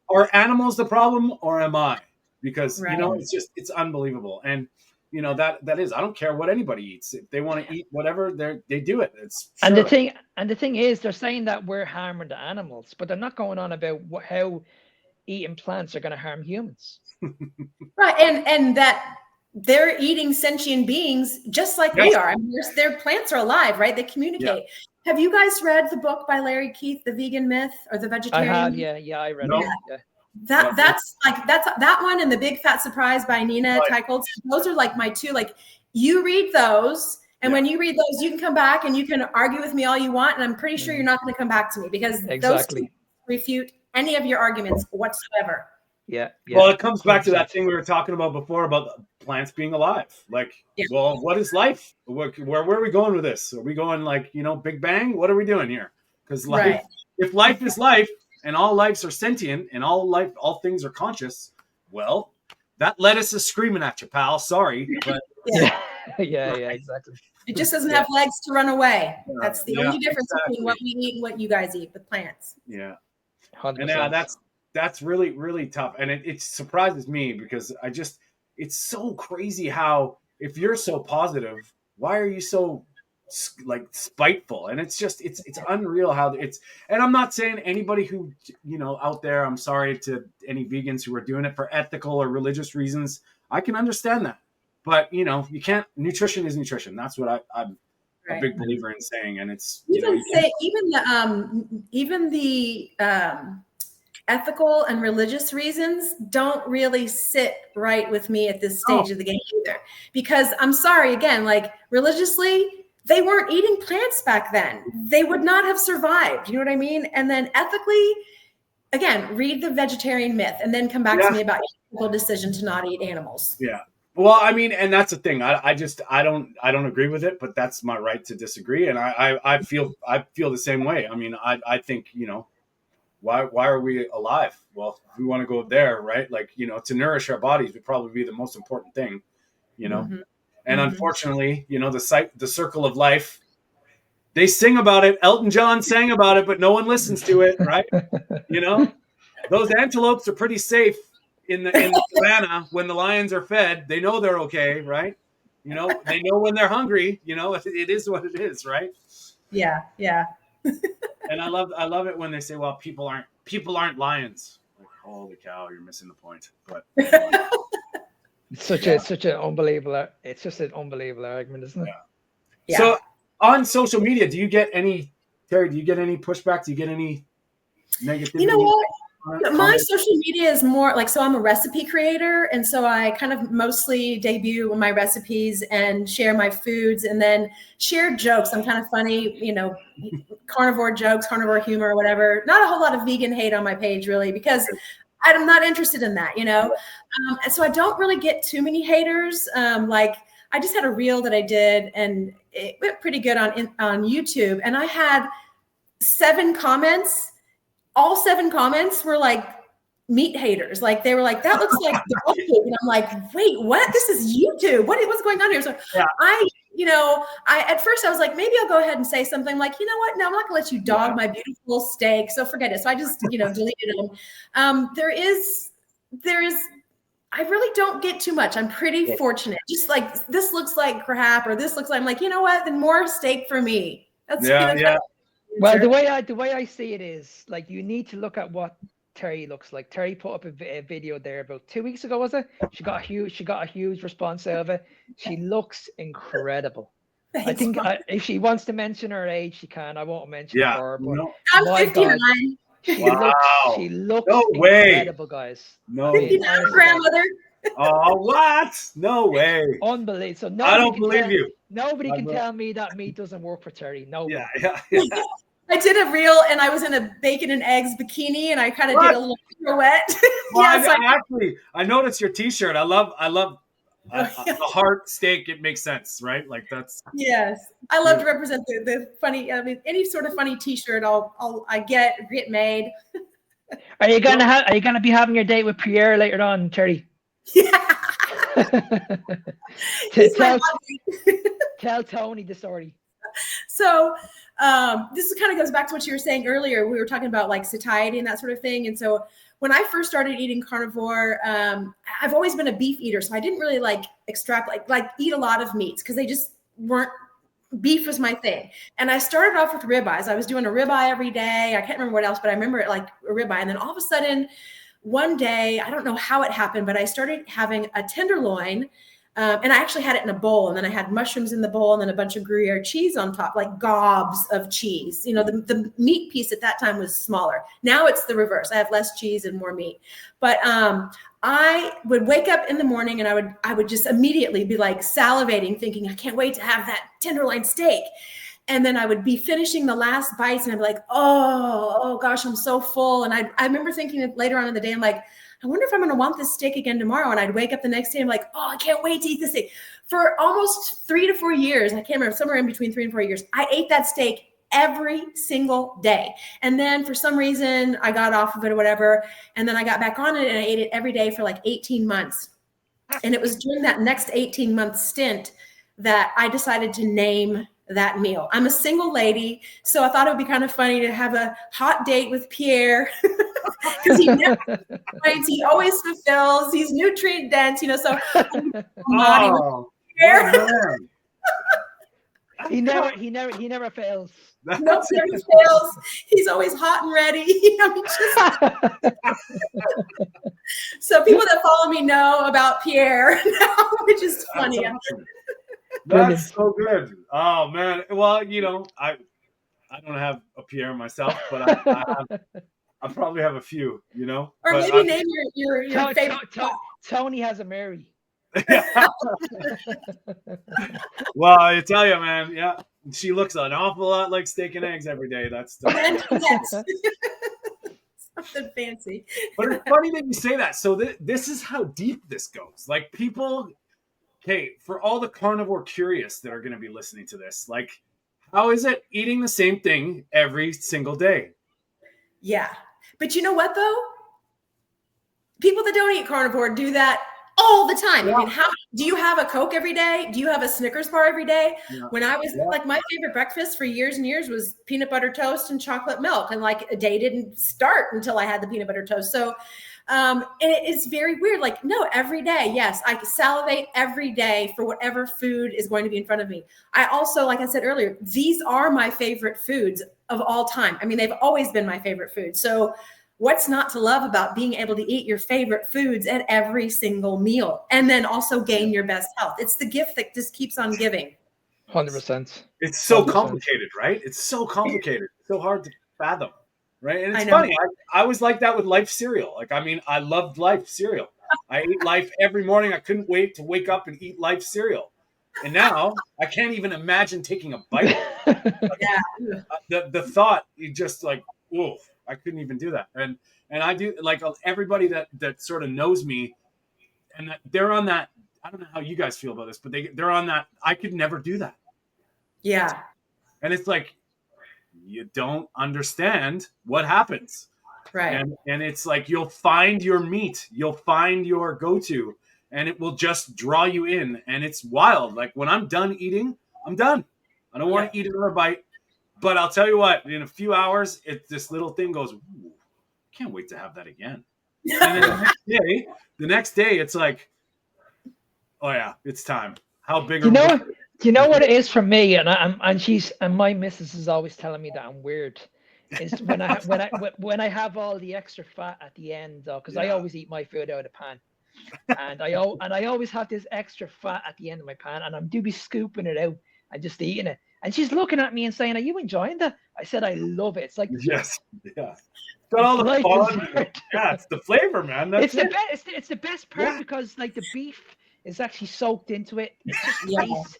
Are animals the problem or am I? Because it's unbelievable. And that is, I don't care what anybody eats. If they want to eat whatever, they do it. And the thing is, they're saying that we're harming the animals, but they're not going on about how eating plants are going to harm humans. Right. And that they're eating sentient beings just like we are. I mean, their plants are alive, right? They communicate. Yeah. Have you guys read the book by Larry Keith, The Vegan Myth or The Vegetarian? I have, yeah, I read it. Yeah. That's that one and The Big Fat Surprise by Nina Teicholz. Those are like my two. Like, you read those, and when you read those, you can come back and you can argue with me all you want, and I'm pretty sure you're not going to come back to me because those two refute any of your arguments whatsoever. Yeah. Well, it comes back to that thing we were talking about before about plants being alive. Like, well, what is life? Where are we going with this? Are we going like, Big Bang? What are we doing here? Because life, if life is life and all lives are sentient and all things are conscious, well, that lettuce is screaming at you, pal. Sorry, but yeah, exactly. It just doesn't have legs to run away. That's the only difference between what we eat and what you guys eat with plants. Yeah. 100%. And that's really, really tough. And it surprises me because it's so crazy how, if you're so positive, why are you so like spiteful? And it's unreal how and I'm not saying anybody who, out there, I'm sorry to any vegans who are doing it for ethical or religious reasons. I can understand that. But, you can't, nutrition is nutrition. That's what I'm a big believer in saying. And it's, even the ethical and religious reasons don't really sit right with me at this stage of the game either. Because I'm sorry, again, like religiously, they weren't eating plants back then. They would not have survived. You know what I mean? And then ethically, again, read The Vegetarian Myth and then come back to me about your ethical decision to not eat animals. Yeah. Well, I mean, and that's the thing. I don't agree with it, but that's my right to disagree. And I feel the same way. I mean, I think, why are we alive? Well, if we want to go there, right? Like, to nourish our bodies would probably be the most important thing, And unfortunately, the circle of life, they sing about it. Elton John sang about it, but no one listens to it, right? Those antelopes are pretty safe in the savannah when the lions are fed. They know they're okay, right? They know when they're hungry. It is what it is, right? Yeah. And I love it when they say, "Well, people aren't lions." Like, holy cow, you're missing the point. But it's such an unbelievable. It's just an unbelievable argument, isn't it? Yeah. So on social media, Terri? Do you get any pushback? Do you get any negativity? You know what? My social media is more like, so I'm a recipe creator. And so I kind of mostly debut my recipes and share my foods and then share jokes. I'm kind of funny, you know, carnivore jokes, carnivore humor, or whatever. Not a whole lot of vegan hate on my page really, because I'm not interested in that, you know? And so I don't really get too many haters. Like I just had a reel that I did and it went pretty good on YouTube. And I had 7 comments. All 7 comments were like meat haters. Like they were like, that looks like dog food. And I'm like, wait, what? This is YouTube. What's going on here? So at first I was like, maybe I'll go ahead and say something like, you know what? No, I'm not gonna let you dog my beautiful steak. So forget it. So I just, deleted them. There is, I really don't get too much. I'm pretty fortunate. Just like, this looks like crap, or this looks like, I'm like, you know what? Then more steak for me. That's Well, the way I see it is like you need to look at what Terri looks like. Terri put up a video there about 2 weeks ago, was it? She got a huge response out of it. She looks incredible. Thanks, I think if she wants to mention her age, she can. I won't mention her. But I'm 59. God, she looks incredible, guys. No, 59, grandmother. Oh, what? No way. Unbelievable. So I don't believe you. Nobody can tell me that meat doesn't work for Terri. No. Yeah. I did a reel and I was in a bacon and eggs bikini and I kind of did a little pirouette. I noticed your t-shirt. I love the heart steak. It makes sense, right? Like that's. Yes. I love to represent the funny, I mean, any sort of funny t-shirt I get made. Are you gonna be having your date with Pierre later on, Terri? Yeah. Tell Tony the story. So this kind of goes back to what you were saying earlier. We were talking about like satiety and that sort of thing. And so when I first started eating carnivore, I've always been a beef eater. So I didn't really eat a lot of meats because they just weren't, beef was my thing. And I started off with ribeyes. I was doing a ribeye every day. I can't remember what else, but I remember it like a ribeye. And then all of a sudden, one day, I don't know how it happened, but I started having a tenderloin. And I actually had it in a bowl, and then I had mushrooms in the bowl, and then a bunch of Gruyere cheese on top, like gobs of cheese. The meat piece at that time was smaller. Now it's the reverse. I have less cheese and more meat. But I would wake up in the morning, and I would just immediately be like salivating, thinking, I can't wait to have that tenderloin steak. And then I would be finishing the last bites, and I'd be like, oh gosh, I'm so full. And I remember thinking later on in the day, I'm like, I wonder if I'm going to want this steak again tomorrow. And I'd wake up the next day, I'm like, oh, I can't wait to eat this steak. For almost 3 to 4 years, I can't remember, somewhere in between 3 and 4 years, I ate that steak every single day. And then for some reason, I got off of it or whatever. And then I got back on it, and I ate it every day for like 18 months. And it was during that next 18-month stint that I decided to name that meal. I'm a single lady, so I thought it would be kind of funny to have a hot date with Pierre because he never complains. He always fulfills. He's nutrient dense, so Pierre. He never fails. Nope, never fails. He's always hot and ready. So people that follow me know about Pierre now, which is funny. That's so good. Oh man. Well, I don't have a Pierre myself, but I probably have a few, Or maybe name your favorite. Tony has a Mary. Well, I tell you, man, yeah, she looks an awful lot like steak and eggs every day. That's something fancy. But it's funny that you say that. So this is how deep this goes. Like people. Hey, for all the carnivore curious that are going to be listening to this, like, how is it eating the same thing every single day? Yeah. But you know what, though? People that don't eat carnivore do that all the time. Yeah. I mean, do you have a Coke every day? Do you have a Snickers bar every day? Yeah. When I was my favorite breakfast for years and years was peanut butter toast and chocolate milk. And like a day didn't start until I had the peanut butter toast. So and it's very weird. Like, no, every day. Yes. I salivate every day for whatever food is going to be in front of me. I also, like I said earlier, these are my favorite foods of all time. I mean, they've always been my favorite food. So what's not to love about being able to eat your favorite foods at every single meal and then also gain your best health? It's the gift that just keeps on giving. 100%. It's so complicated, right? It's so complicated. It's so hard to fathom. right? And I it's know. funny. I was like that with Life cereal. Like, I mean, I loved Life cereal. I ate Life every morning. I couldn't wait to wake up and eat Life cereal. And now I can't even imagine taking a bite of it. Yeah. The thought, you just like, oof, I couldn't even do that. And I do, like, everybody that sort of knows me, and that they're on that. I don't know how you guys feel about this, but they're on that. I could never do that. Yeah. And it's like, you don't understand what happens. Right. And it's like, you'll find your meat, you'll find your go-to, and it will just draw you in. And it's wild. Like, when I'm done eating, I'm done. I don't want to eat another bite. But I'll tell you what, in a few hours, this little thing goes, ooh, can't wait to have that again. And then the next day, it's like, oh yeah, it's time. How big Do you know what it is for me? And my missus is always telling me that I'm weird. Is when I have all the extra fat at the end, because I always eat my food out of the pan, and I always have this extra fat at the end of my pan, and I'm be scooping it out and just eating it. And she's looking at me and saying, "Are you enjoying that?" I said, "I love it. It's like yes, yeah, got all the fun. Yeah, it's the flavor, man. That's it's the best part because like the beef is actually soaked into it. It just tastes.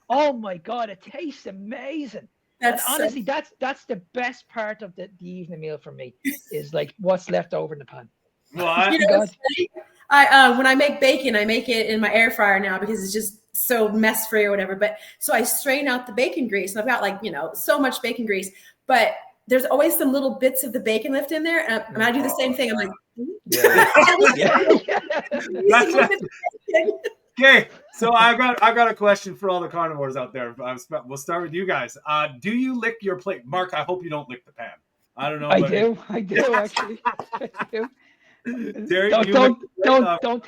Oh my god, it tastes amazing. And honestly, that's the best part of the evening meal for me is like what's left over in the pan. Well, you know, when I make bacon, I make it in my air fryer now because it's just so mess free or whatever. But so I strain out the bacon grease, and I've got like so much bacon grease, but there's always some little bits of the bacon left in there, and I do the same thing. I'm like, okay. So I got a question for all the carnivores out there. We'll start with you guys. Do you lick your plate, Mark? I hope you don't lick the pan. I don't know. I do actually. I do. Terri, don't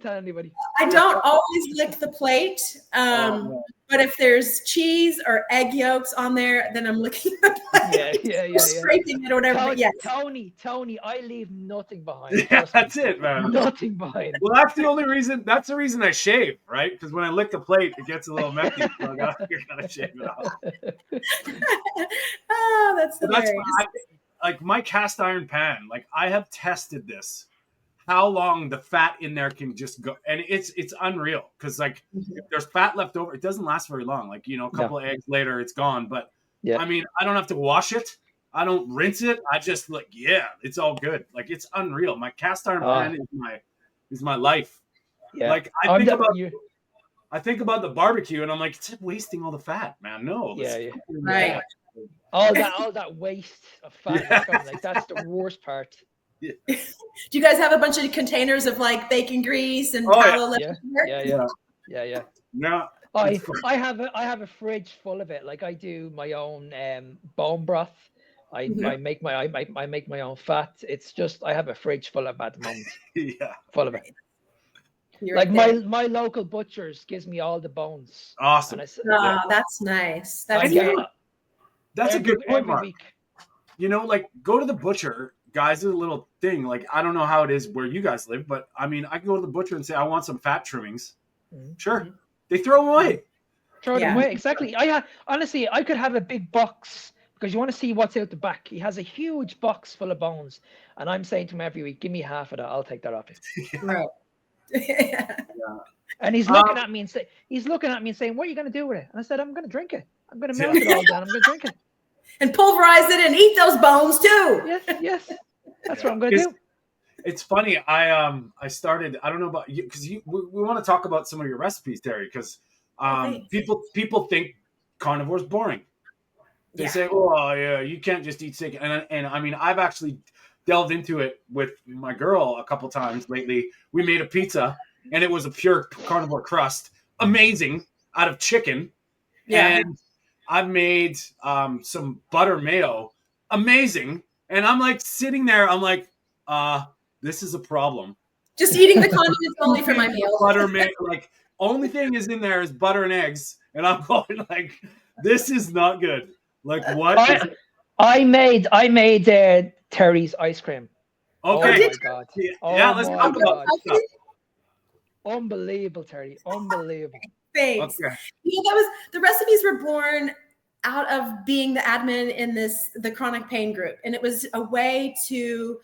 tell anybody. I don't always lick the plate, but if there's cheese or egg yolks on there, then I'm licking the plate. Yeah. Scraping it or whatever. But yes. Tony, I leave nothing behind. Yeah, that's it, man. Nothing behind. Well, that's the only reason. That's the reason I shave, right? Because when I lick the plate, it gets a little messy. So I gotta shave it off. Oh, that's hilarious. Like my cast iron pan, like I have tested this, how long the fat in there can just go, and it's unreal because like if there's fat left over, it doesn't last very long. Like a couple of eggs later, it's gone. But I mean, I don't have to wash it, I don't rinse it. I just it's all good. Like it's unreal. My cast iron pan is my life. Yeah. Like I think about the barbecue, and I'm like, it's wasting all the fat, man. No. Right. All that waste of fat, like that's the worst part. Yeah. Do you guys have a bunch of containers of like bacon grease and tallow? Yeah. No, I have a fridge full of it. Like I do my own bone broth. I make my own fat. It's just I have a fridge full of it at the moment. Full of it. Like my local butchers gives me all the bones. Awesome. That's nice. That's a good point, Mark. Like go to the butcher. Guys, is a little thing. Like I don't know how it is where you guys live, but I mean, I can go to the butcher and say I want some fat trimmings. Sure, they throw them away. Exactly. Honestly, I could have a big box because you want to see what's out the back. He has a huge box full of bones, and I'm saying to him every week, "Give me half of that. I'll take that off you." Right. And he's looking at me and saying, "What are you going to do with it?" And I said, "I'm going to drink it. I'm going to melt it all down. I'm going to drink it." And pulverize it and eat those bones too. Yes. That's what I'm going to do. It's funny. I started. I don't know about you because we want to talk about some of your recipes, Terri. Because people think carnivore is boring. They say, "Oh, yeah, you can't just eat steak." And I mean, I've actually delved into it with my girl a couple times lately. We made a pizza, and it was a pure carnivore crust, amazing, out of chicken. Yeah. And I've made some butter mayo, amazing. And I'm like sitting there, I'm like, this is a problem. Just eating the condiments only for my meal. Butter mayo, like only thing is in there is butter and eggs. And I'm going like, this is not good. Like what? I made Terri's ice cream. Okay. Oh my god. Let's talk about stuff. Unbelievable, Terri. Unbelievable. Thanks. Okay. The recipes were born out of being the admin in the chronic pain group. And it was a way to,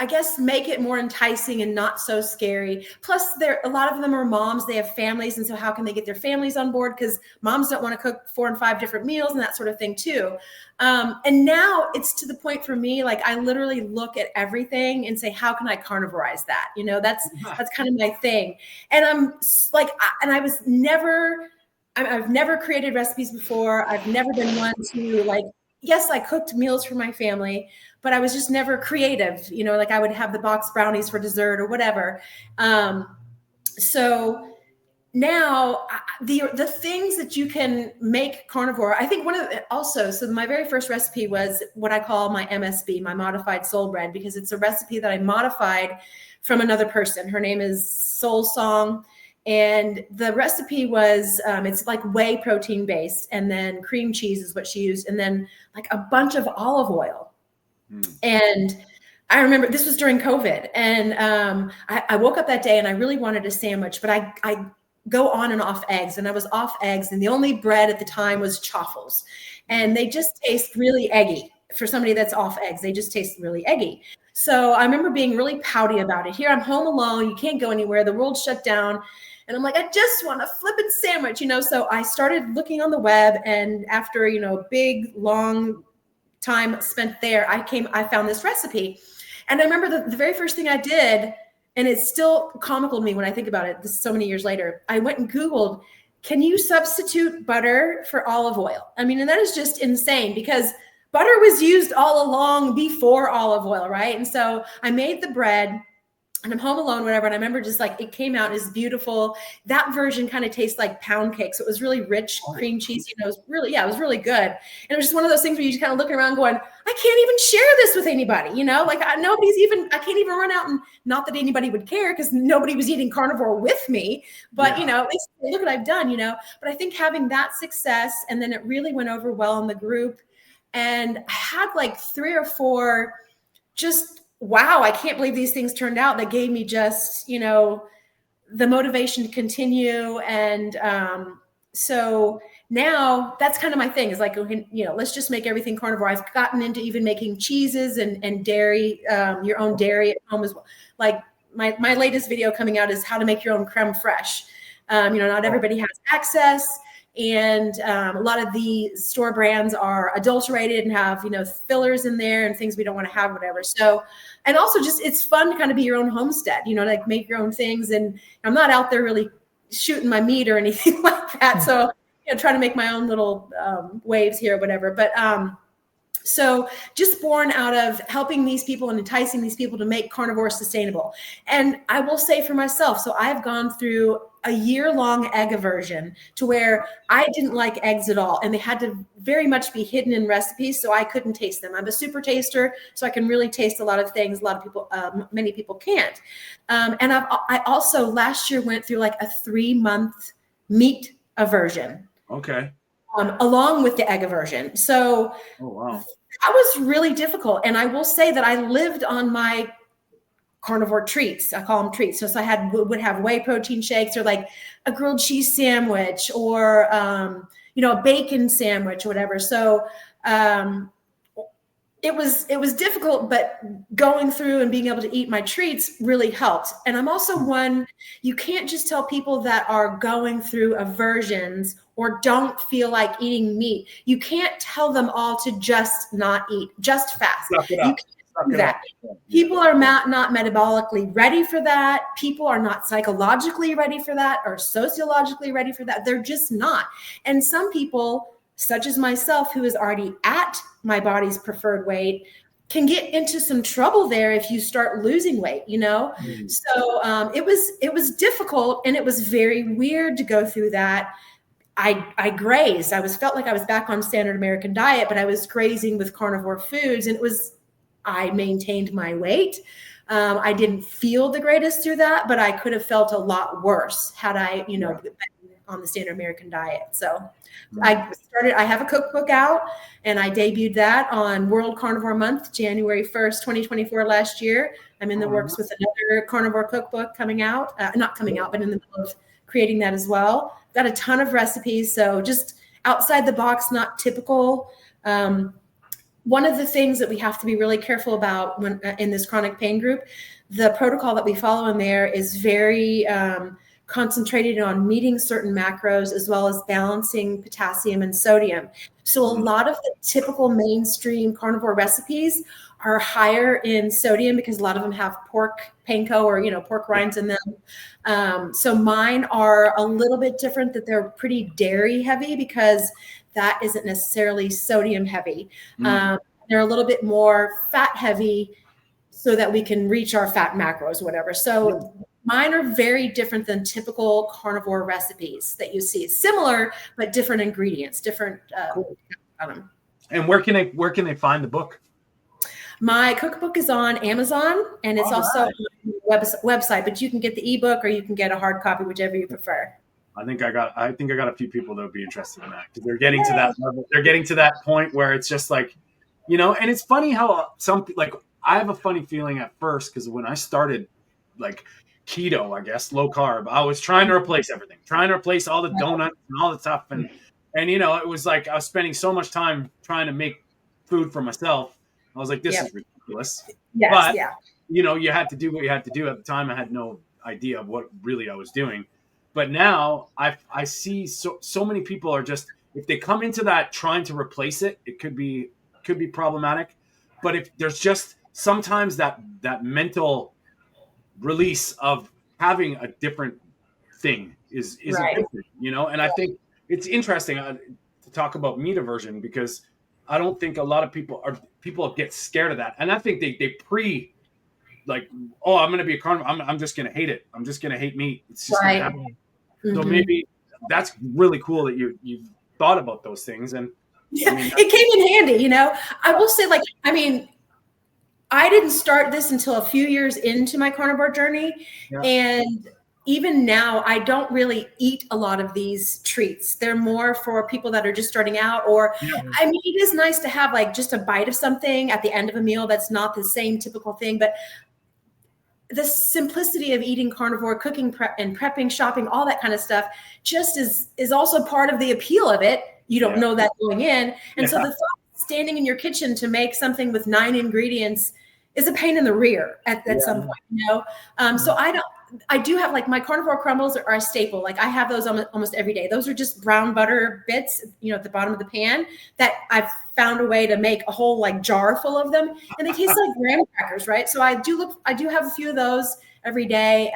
I guess, make it more enticing and not so scary. Plus, a lot of them are moms. They have families. And so how can they get their families on board? Because moms don't want to cook 4 and 5 different meals and that sort of thing too. And now it's to the point for me, like I literally look at everything and say, how can I carnivorize that? You know, that's kind of my thing. And I'm like, I've never created recipes before. I've never been one to like, yes, I cooked meals for my family, but I was just never creative. You know, like I would have the box brownies for dessert or whatever. So now the things that you can make carnivore, I think so my very first recipe was what I call my MSB, my modified soul bread, because it's a recipe that I modified from another person. Her name is Soul Song. And the recipe was, it's like whey protein based, and then cream cheese is what she used, and then like a bunch of olive oil. And I remember this was during COVID, and I woke up that day and I really wanted a sandwich, but I go on and off eggs, and I was off eggs, and the only bread at the time was chaffles, and they just taste really eggy. For somebody that's off eggs, they just taste really eggy. So I remember being really pouty about it. Here I'm home alone, you can't go anywhere, the world shut down. And I'm like, I just want a flippin' sandwich, you know? So I started looking on the web, and after, you know, big, long time spent there, I found this recipe. And I remember the very first thing I did, and it's still comical to me when I think about it, this is so many years later, I went and Googled, can you substitute butter for olive oil? I mean, and that is just insane because butter was used all along before olive oil, right? And so I made the bread, and I'm home alone, whatever. And I remember just like, it came out as beautiful. That version kind of tastes like pound cake. So it was really rich cream cheese. You know, it was really good. And it was just one of those things where you just kind of looking around going, I can't even share this with anybody, you know, like I can't even run out, and not that anybody would care because nobody was eating carnivore with me, but you know, at least look what I've done, you know. But I think having that success, and then it really went over well in the group, and I had like 3 or 4 just, wow, I can't believe these things turned out, that gave me just, you know, the motivation to continue. And so now that's kind of my thing, is like, you know, let's just make everything carnivore. I've gotten into even making cheeses and dairy, your own dairy at home as well. Like my latest video coming out is how to make your own creme fraiche. You know, not everybody has access. And a lot of the store brands are adulterated and have, you know, fillers in there and things we don't want to have, whatever. So, and also just, it's fun to kind of be your own homestead, you know, like make your own things. And I'm not out there really shooting my meat or anything like that. So, you know, trying to make my own little waves here or whatever. But so just born out of helping these people and enticing these people to make carnivore sustainable. And I will say for myself, so I've gone through a year-long egg aversion to where I didn't like eggs at all. And they had to very much be hidden in recipes, so I couldn't taste them. I'm a super taster, so I can really taste a lot of things. A lot of people, many people can't. And I also last year went through like a 3-month meat aversion. Okay. Along with the egg aversion. So that was really difficult. And I will say that I lived on my carnivore treats. I call them treats. So I would have whey protein shakes, or like a grilled cheese sandwich, or, you know, a bacon sandwich or whatever. So it was difficult, but going through and being able to eat my treats really helped. And I'm also one, you can't just tell people that are going through aversions or don't feel like eating meat. You can't tell them all to just not eat, just fast. You can't do that. People are not metabolically ready for that. People are not psychologically ready for that, or sociologically ready for that. They're just not. And some people, such as myself, who is already at my body's preferred weight, can get into some trouble there if you start losing weight, you know? So it was difficult, and it was very weird to go through that. I grazed. Felt like I was back on standard American diet, but I was grazing with carnivore foods, and I maintained my weight. I didn't feel the greatest through that, but I could have felt a lot worse had I, you know, been on the standard American diet. So I have a cookbook out, and I debuted that on World Carnivore Month, January 1st, 2024 last year. I'm in the works with another carnivore cookbook coming out, not coming out, but in the middle of creating that as well. Got a ton of recipes. So outside the box, not typical. One of the things that we have to be really careful about when in this chronic pain group, the protocol that we follow in there is very concentrated on meeting certain macros as well as balancing potassium and sodium. So a lot of the typical mainstream carnivore recipes are higher in sodium because a lot of them have pork panko or, pork rinds in them. So mine are a little bit different, that they're pretty dairy heavy because that isn't necessarily sodium heavy. They're a little bit more fat heavy so that we can reach our fat macros, whatever. So mine are very different than typical carnivore recipes that you see. Similar, but different ingredients, different. And where can they find the book? My cookbook is on Amazon, and it's also on the website, but you can get the ebook or you can get a hard copy, whichever you prefer. I think I got a few people that would be interested in that because they're getting to that level. They're getting to that point where it's just like, and it's funny how I have a funny feeling at first because when I started like keto, I guess low carb, I was trying to replace everything, trying to replace all the donuts and all the stuff. And it was like I was spending so much time trying to make food for myself. I was like, this is ridiculous. Yes, but, yeah. You had to do what you had to do. At the time, I had no idea of what really I was doing. But now I see so many people are just, if they come into that trying to replace it, it could be problematic. But if there's just sometimes that mental release of having a different thing is right. a good thing, and I think it's interesting to talk about meat aversion because I don't think a lot of people get scared of that. And I think they I'm going to be a carnivore. I'm just going to hate it. I'm just going to hate meat. It's just going to happen. So maybe that's really cool that you've thought about those things. And it came in handy, I will say, I didn't start this until a few years into my carnivore journey. Yeah. And even now, I don't really eat a lot of these treats. They're more for people that are just starting out, or it is nice to have just a bite of something at the end of a meal that's not the same typical thing. But the simplicity of eating carnivore, cooking and prepping, shopping, all that kind of stuff just is also part of the appeal of it. You don't know that going in. And so the thought of standing in your kitchen to make something with 9 ingredients is a pain in the rear at some point, So I do have my carnivore crumbles are a staple. I have those almost every day. Those are just brown butter bits, at the bottom of the pan that I've found a way to make a whole jar full of them, and they taste like graham crackers, right? So I do have a few of those every day,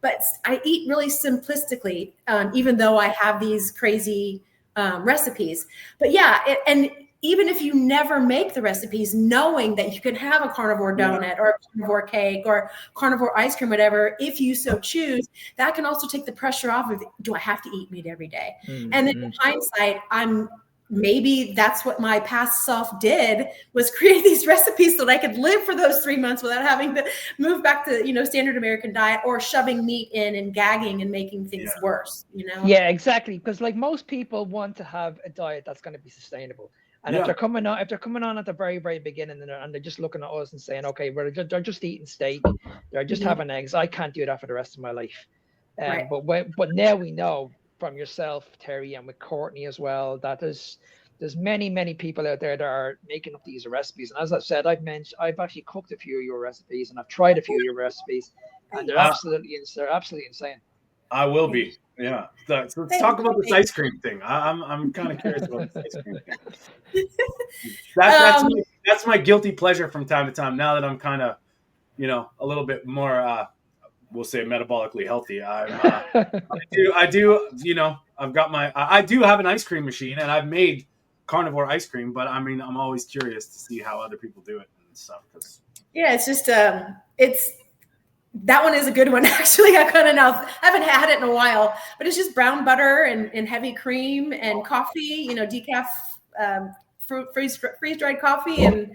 but I eat really simplistically, even though I have these crazy recipes. But and even if you never make the recipes, knowing that you can have a carnivore donut or a carnivore cake or carnivore ice cream, whatever, if you so choose, that can also take the pressure off of, do I have to eat meat every day? And then in hindsight, maybe that's what my past self did, was create these recipes so that I could live for those 3 months without having to move back to, standard American diet or shoving meat in and gagging and making things worse, Yeah, exactly. Because most people want to have a diet that's going to be sustainable. And if they're coming on at the very, very beginning and they're just looking at us and saying, okay, they're just eating steak, they're just having eggs, I can't do that for the rest of my life. Right. But now we know from yourself, Terri, and with Courtney as well, that there's many, many people out there that are making up these recipes. And as I've said, I've actually cooked a few of your recipes and I've tried a few of your recipes, and they're absolutely insane. I will be. Yeah. So let's talk about this ice cream thing. I'm kind of curious about this ice cream thing. That's my guilty pleasure from time to time. Now that I'm kind of, a little bit more, we'll say metabolically healthy. I do, I've got I do have an ice cream machine and I've made carnivore ice cream, but I'm always curious to see how other people do it and stuff. It's just, that one is a good one, actually. I haven't had it in a while, but it's just brown butter and heavy cream and coffee, decaf, freeze-dried coffee. And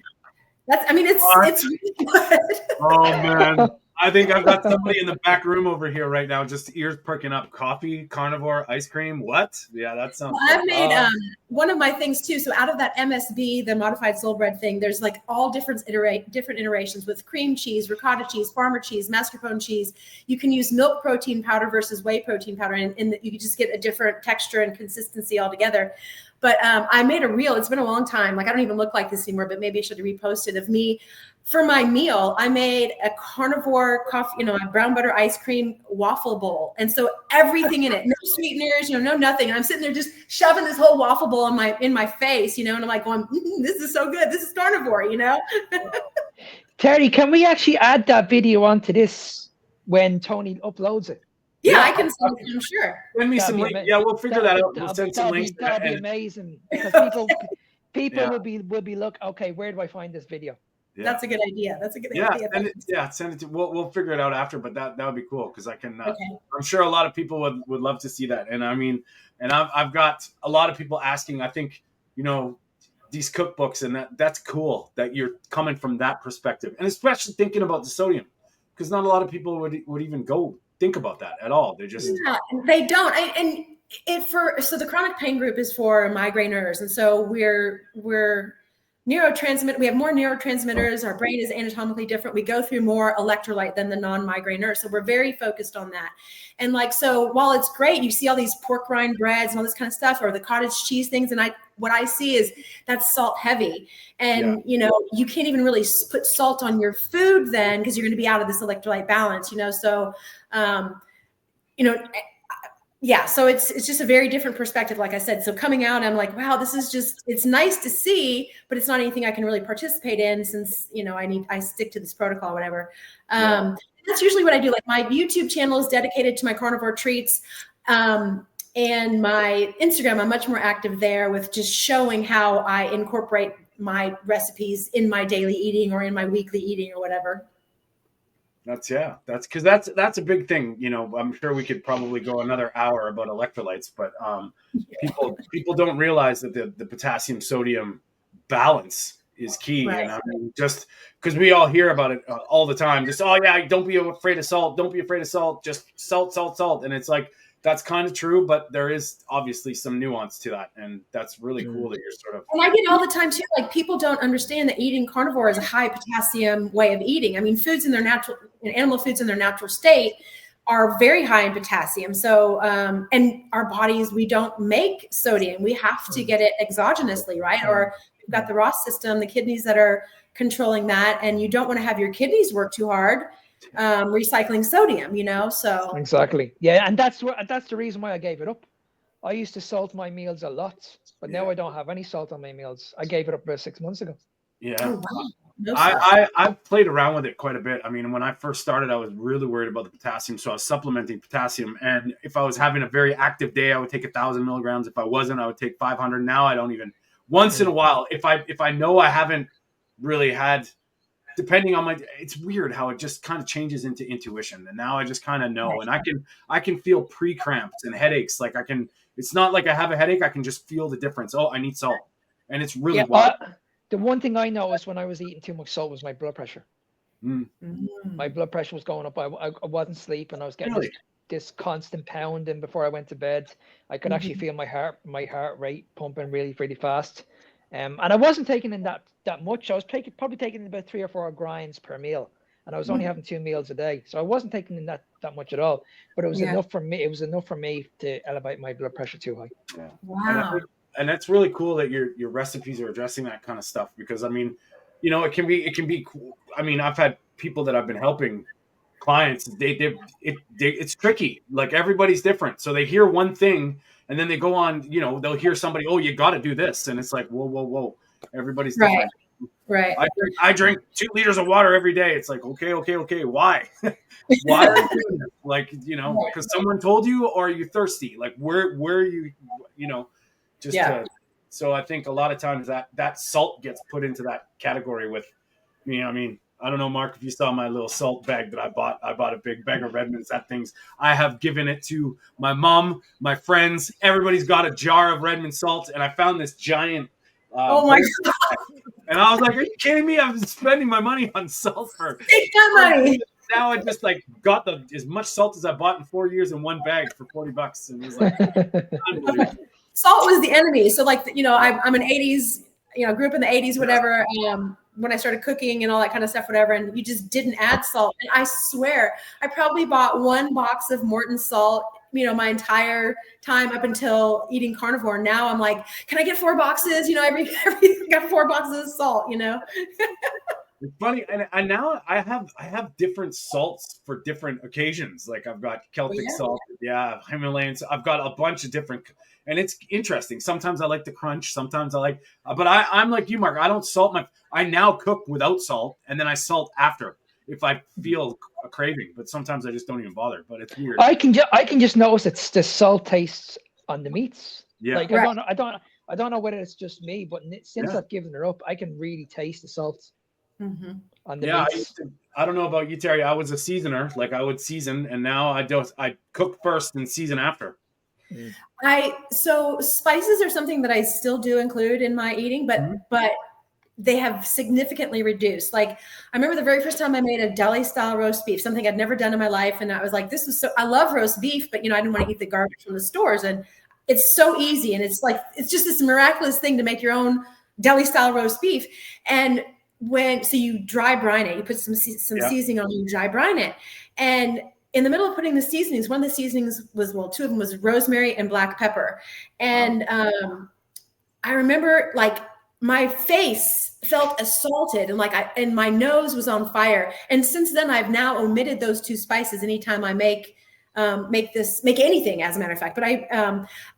it's really good. Oh man, I think I've got somebody in the back room over here right now, just ears perking up. Coffee, carnivore, ice cream. What? Yeah, that sounds. Well, I've made one of my things too. So out of that MSB, the modified soul bread thing, there's like all different iterations with cream cheese, ricotta cheese, farmer cheese, mascarpone cheese. You can use milk protein powder versus whey protein powder, and you can just get a different texture and consistency altogether. But I made a reel. It's been a long time. Like I don't even look like this anymore, but maybe I should repost it of me. For my meal, I made a carnivore coffee, a brown butter ice cream waffle bowl. And so everything in it, no sweeteners, no nothing. And I'm sitting there just shoving this whole waffle bowl in my face, and I'm like going, this is so good. This is carnivore, Terri, can we actually add that video onto this when Tony uploads it? Yeah, I can send it, I'm sure. Send me some links. Yeah, we'll figure that out. We'll send some links. That'll be amazing because people will be look, okay, where do I find this video? Yeah. That's a good idea. Send it to. We'll figure it out after, but that would be cool because I can. Okay. I'm sure a lot of people would love to see that, and I mean, and I've got a lot of people asking. I think these cookbooks, and that's cool that you're coming from that perspective, and especially thinking about the sodium, because not a lot of people would even go think about that at all. They don't, so the chronic pain group is for migraineurs, and so we're neurotransmitter. We have more neurotransmitters. Our brain is anatomically different. We go through more electrolyte than the non-migraineur. So we're very focused on that. And so while it's great, you see all these pork rind breads and all this kind of stuff, or the cottage cheese things. And what I see is that's salt heavy. And, you can't even really put salt on your food then, because you're going to be out of this electrolyte balance, so, so it's just a very different perspective, like I said. So coming out, I'm like, wow, this is just, it's nice to see, but it's not anything I can really participate in since, I stick to this protocol or whatever. That's usually what I do. Like my YouTube channel is dedicated to my carnivore treats. And my Instagram, I'm much more active there with just showing how I incorporate my recipes in my daily eating or in my weekly eating or whatever. That's because that's a big thing. I'm sure we could probably go another hour about electrolytes, but people don't realize that the potassium sodium balance is key. Right. And I mean, just because we all hear about it all the time, just don't be afraid of salt. Don't be afraid of salt. Just salt. And it's like, that's kind of true, but there is obviously some nuance to that. And that's really cool that you're sort of. And I get all the time too, like people don't understand that eating carnivore is a high potassium way of eating. I mean, animal foods in their natural state are very high in potassium. So, and our bodies, we don't make sodium. We have to get it exogenously, right? Or we've got the Ross system, the kidneys that are controlling that. And you don't want to have your kidneys work too hard. Recycling sodium, so exactly, yeah, and that's the reason why I gave it up. I used to salt my meals a lot, but now I don't have any salt on my meals. I gave it up about 6 months ago. Yeah. Oh, wow. I've played around with it quite a bit. I mean, when I first started, I was really worried about the potassium, so I was supplementing potassium. And if I was having a very active day, I would take 1,000 milligrams. If I wasn't, I would take 500. Now I don't even. Once in a while, if I know I haven't really had. Depending on it's weird how it just kind of changes into intuition. And now I just kind of know, and I can feel pre-cramps and headaches. Like it's not like I have a headache. I can just feel the difference. Oh, I need salt. And it's really wild. The one thing I noticed when I was eating too much salt was my blood pressure. My blood pressure was going up. I wasn't sleeping. I was getting this constant pounding before I went to bed. I could actually feel my heart rate pumping really, really fast. And I wasn't taking in that much. I was probably taking in about 3 or 4 grinds per meal, and I was only having 2 meals a day, so I wasn't taking in that much at all. But it was enough for me. It was enough for me to elevate my blood pressure too high. Yeah. Wow. And that's really cool that your recipes are addressing that kind of stuff, because I mean, it can be cool. I mean, I've had people that I've been helping, clients. It's tricky. Like everybody's different, so they hear one thing. And then they go on, they'll hear somebody, oh, you got to do this. And it's like, whoa. Everybody's different. Right. I drink 2 liters of water every day. It's like, okay. Why? Why are you doing this? Like, because someone told you, or are you thirsty? Like, where are you, so I think a lot of times that salt gets put into that category with me. I mean, I don't know, Mark, if you saw my little salt bag that I bought a big bag of Redmonds. I have given it to my mom, my friends. Everybody's got a jar of Redmond salt. And I found this giant. Oh my God. And I was like, are you kidding me? I'm spending my money on salt Take that money. now I just like got as much salt as I bought in 4 years in one bag for $40, and it was like unbelievable. Salt was the enemy. So like, I'm an 80s, grew up in the 80s, whatever. When I started cooking and all that kind of stuff, whatever, and you just didn't add salt. And I swear, I probably bought 1 box of Morton salt, my entire time up until eating carnivore. Now I'm like, can I get 4 boxes? Every got 4 boxes of salt. It's funny, and now I have different salts for different occasions. Like I've got Celtic salt, Himalayan. I've got a bunch of different, and it's interesting. Sometimes I like the crunch. Sometimes I like, but I'm like you, Mark. I don't salt I now cook without salt, and then I salt after if I feel a craving. But sometimes I just don't even bother. But it's weird. I can just notice it's the salt tastes on the meats. Yeah, like I don't know whether it's just me, but since I've given her up, I can really taste the salt. Mm-hmm. On the meats. I don't know about you, Terry. I was a seasoner. Like I would season, and now I cook first and season after. So spices are something that I still do include in my eating, but they have significantly reduced. Like I remember the very first time I made a deli style roast beef, something I'd never done in my life. And I was like, I love roast beef, but I didn't want to eat the garbage from the stores. And it's so easy. And it's just this miraculous thing to make your own deli style roast beef. And so you dry brine it, you put some seasoning on, you dry brine it. And in the middle of putting the seasonings, one of the seasonings was, 2 of them was rosemary and black pepper. And I remember like my face felt assaulted and and my nose was on fire. And since then I've now omitted those 2 spices anytime I make anything, as a matter of fact. But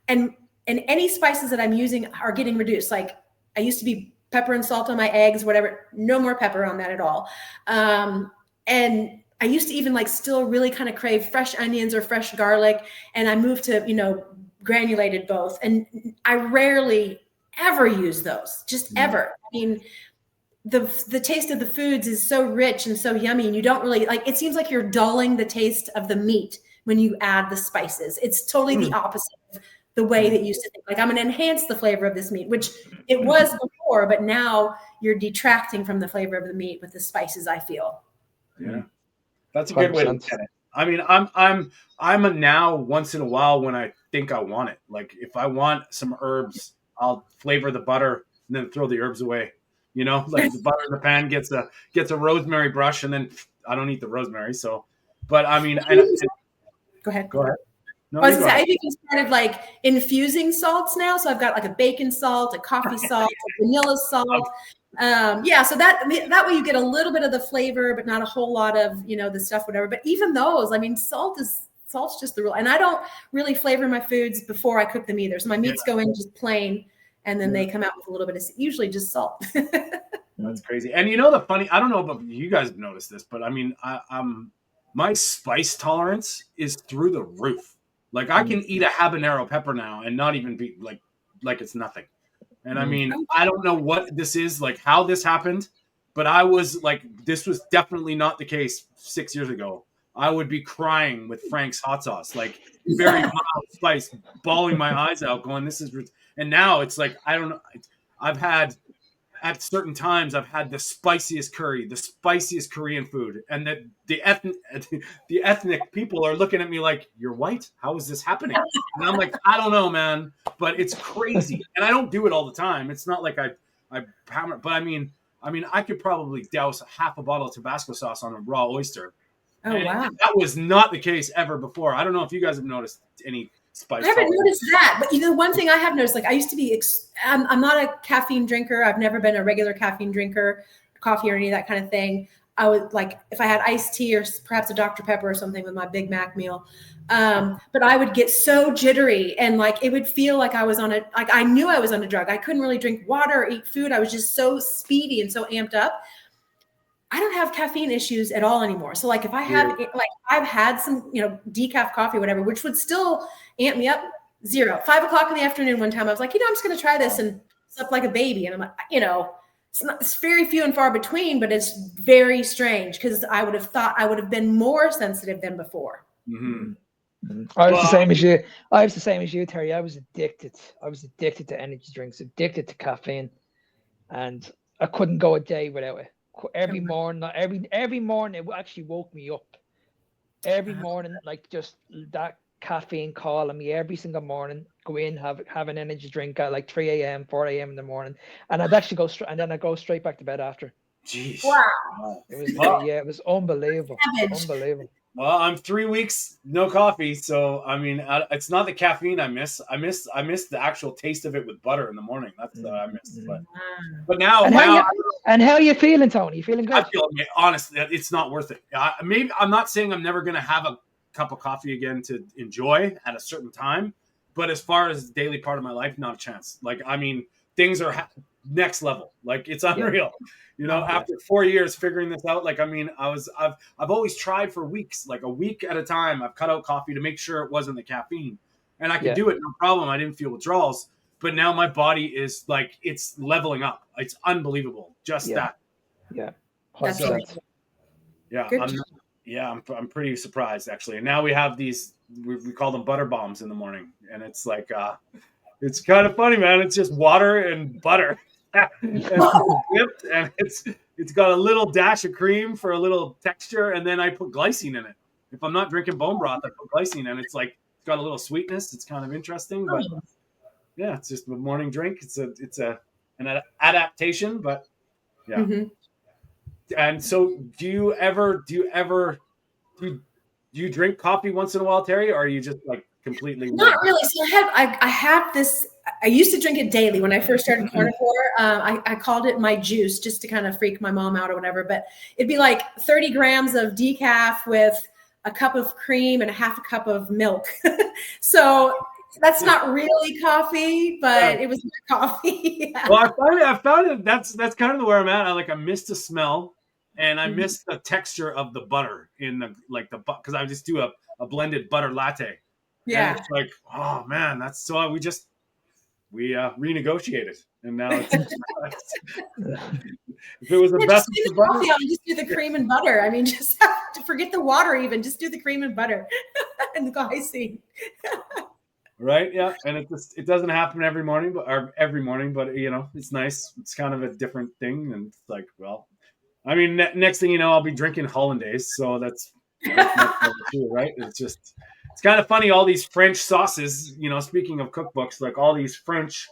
and any spices that I'm using are getting reduced. Like I used to be pepper and salt on my eggs, whatever, no more pepper on that at all. And I used to even still really kind of crave fresh onions or fresh garlic. And I moved to, granulated both. And I rarely ever use those, just ever. I mean, the taste of the foods is so rich and so yummy. And you don't really it seems like you're dulling the taste of the meat when you add the spices. It's totally the opposite of the way that you used to think. Like I'm going to enhance the flavor of this meat, which it was before, but now you're detracting from the flavor of the meat with the spices, I feel. Yeah. That's a good way to look at it. I mean, I'm a now once in a while when I think I want it. Like if I want some herbs, I'll flavor the butter and then throw the herbs away. Like the butter in the pan gets a rosemary brush, and then I don't eat the rosemary. So, but I mean, go ahead. No, I was gonna say, I've even started infusing salts now. So I've got a bacon salt, a coffee salt, a vanilla salt. So that way you get a little bit of the flavor, but not a whole lot of, the stuff, whatever. But even those, I mean, salt's just the rule. And I don't really flavor my foods before I cook them either. So my meats go in just plain, and then they come out with a little bit of, usually just salt. That's crazy. And the funny, I don't know if you guys have noticed this, but I mean, my spice tolerance is through the roof. Like I can eat a habanero pepper now and not even be like it's nothing. And I mean, I don't know what this is, like how this happened, but I was this was definitely not the case 6 years ago. I would be crying with Frank's hot sauce, very mild spice, bawling my eyes out, going, this is, and now it's I don't know. At certain times, I've had the spiciest curry, the spiciest Korean food, and that the ethnic people are looking at me like, "You're white? How is this happening?" And I'm like, "I don't know, man, but it's crazy." And I don't do it all the time. It's not like I hammer, but I mean, I could probably douse half a bottle of Tabasco sauce on a raw oyster. Oh, wow! That was not the case ever before. I don't know if you guys have noticed any spice. I haven't noticed that, but one thing I have noticed, I used to be, I'm not a caffeine drinker. I've never been a regular caffeine drinker, coffee or any of that kind of thing. I would if I had iced tea or perhaps a Dr. Pepper or something with my Big Mac meal. But I would get so jittery and it would feel like I was I knew I was on a drug. I couldn't really drink water or eat food. I was just so speedy and so amped up. I don't have caffeine issues at all anymore. So if I have, I've had some, decaf coffee, whatever, which would still amp me up, 0. 5 o'clock in the afternoon one time, I was like, I'm just going to try this and slept like a baby. And I'm like, it's very few and far between, but it's very strange because I would have thought I would have been more sensitive than before. Mm-hmm. I was the same as you. I was the same as you, Terry. I was addicted to energy drinks, addicted to caffeine, and I couldn't go a day without it. every morning. Every morning, it actually woke me up. Every morning, like just that caffeine calling me every single morning. Go in, have an energy drink at like 3 a.m., 4 a.m. in the morning, and I'd actually go straight, and then I go straight back to bed after. Jeez. Wow. It was it was unbelievable. Savage. Unbelievable. Well, I'm 3 weeks no coffee, so I mean, it's not the caffeine I miss. I miss the actual taste of it with butter in the morning. That's what I miss. But now, And how are you feeling, Tony? You feeling good? I feel, honestly, it's not worth it. Maybe I'm not saying I'm never going to have a cup of coffee again to enjoy at a certain time, but as far as daily part of my life, not a chance. Like, I mean, things are next level. Like, it's unreal. You know, after 4 years figuring this out, like, I mean, I've always tried for weeks, like a week at a time. I've cut out coffee to make sure it wasn't the caffeine, and I could do it no problem. I didn't feel withdrawals, but now my body is like, it's leveling up. It's unbelievable. Just that. Yeah. That's So, amazing. I'm pretty surprised actually. And now we have these, we call them butter bombs in the morning, and it's like, it's kind of funny, man. It's just water and butter. And it's got a little dash of cream for a little texture, and then I put glycine in it. If I'm not drinking bone broth, I put glycine in. It's like, it's got a little sweetness. It's kind of interesting, but yeah, it's just a morning drink. It's an adaptation, but yeah. Mm-hmm. And so, do you drink coffee once in a while, Terri, or are you just like completely? Not really. So I have this. I used to drink it daily when I first started Carnivore. I called it my juice just to kind of freak my mom out or whatever. But it'd be like 30 grams of decaf with a cup of cream and a half a cup of milk. So that's not really coffee, but it was my coffee. Yeah. Well, I found it. That's kind of where I'm at. I miss the smell, and I miss the texture of the butter in because I just do a blended butter latte. Yeah. And it's like, oh man, that's so we renegotiated, and now it's if it was the best just do the coffee, I'll just do the cream and butter. I mean, just have to forget the water, even just do the cream and butter and the glycine. Right. Yeah. And it doesn't happen every morning, but you know, it's nice. It's kind of a different thing. And it's like, well, I mean, next thing you know, I'll be drinking hollandaise. So that's right. It's kind of funny. All these French sauces, you know, speaking of cookbooks, like all these French,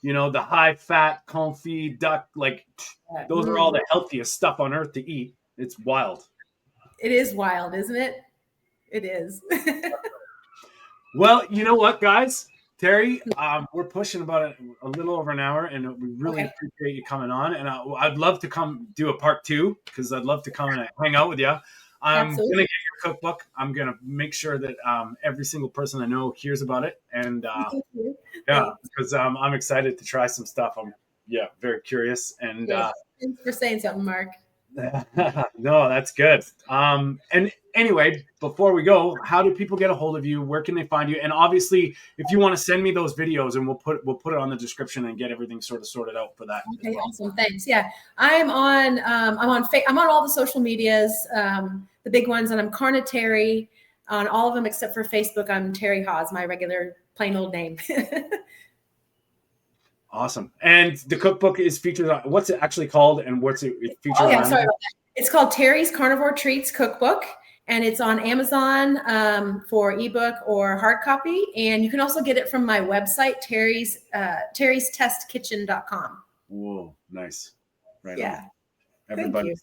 you know, the high fat confit duck, like those are all the healthiest stuff on earth to eat. It's wild. It is wild, isn't it? It is. Well, you know what, guys? Terri, we're pushing about a little over an hour, and we really appreciate you coming on. And I'd love to come do a part 2 because I'd love to come and hang out with you. I'm going to get your cookbook. I'm going to make sure that every single person I know hears about it. And because I'm excited to try some stuff. I'm very curious. And thanks for saying something, Mark. No, that's good. And anyway, before we go, how do people get a hold of you? Where can they find you? And obviously, if you want to send me those videos, and we'll put it on the description and get everything sort of sorted out for that. Okay, awesome. Thanks. Yeah, I'm on all the social medias, the big ones, and I'm Carni-Terri on all of them except for Facebook. I'm Terri Haas, my regular plain old name. Awesome. And the cookbook is featured on, what's it actually called, and what's it featured on? Sorry about that. It's called Terri's Carnivore Treats Cookbook, and it's on Amazon for ebook or hard copy. And you can also get it from my website, terrystestkitchen.com. Whoa, nice. Right. Yeah. On. Everybody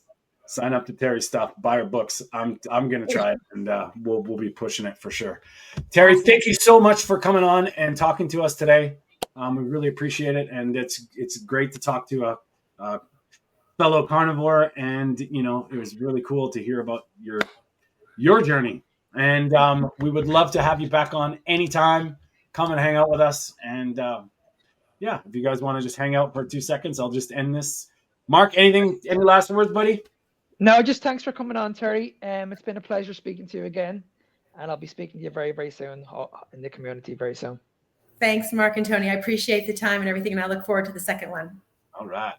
sign up to Terri's stuff, buy her books. I'm going to try it, and we'll be pushing it for sure. Terri, thank you so much for coming on and talking to us today. We really appreciate it, and it's great to talk to a fellow carnivore, and you know, it was really cool to hear about your journey. And we would love to have you back on anytime. Come and hang out with us, and if you guys want to just hang out for 2 seconds, I'll just end this. Mark, any last words, buddy? No, just thanks for coming on, Terri. It's been a pleasure speaking to you again, and I'll be speaking to you very, very soon in the community very soon. Thanks, Mark and Tony. I appreciate the time and everything, and I look forward to the second one. All right.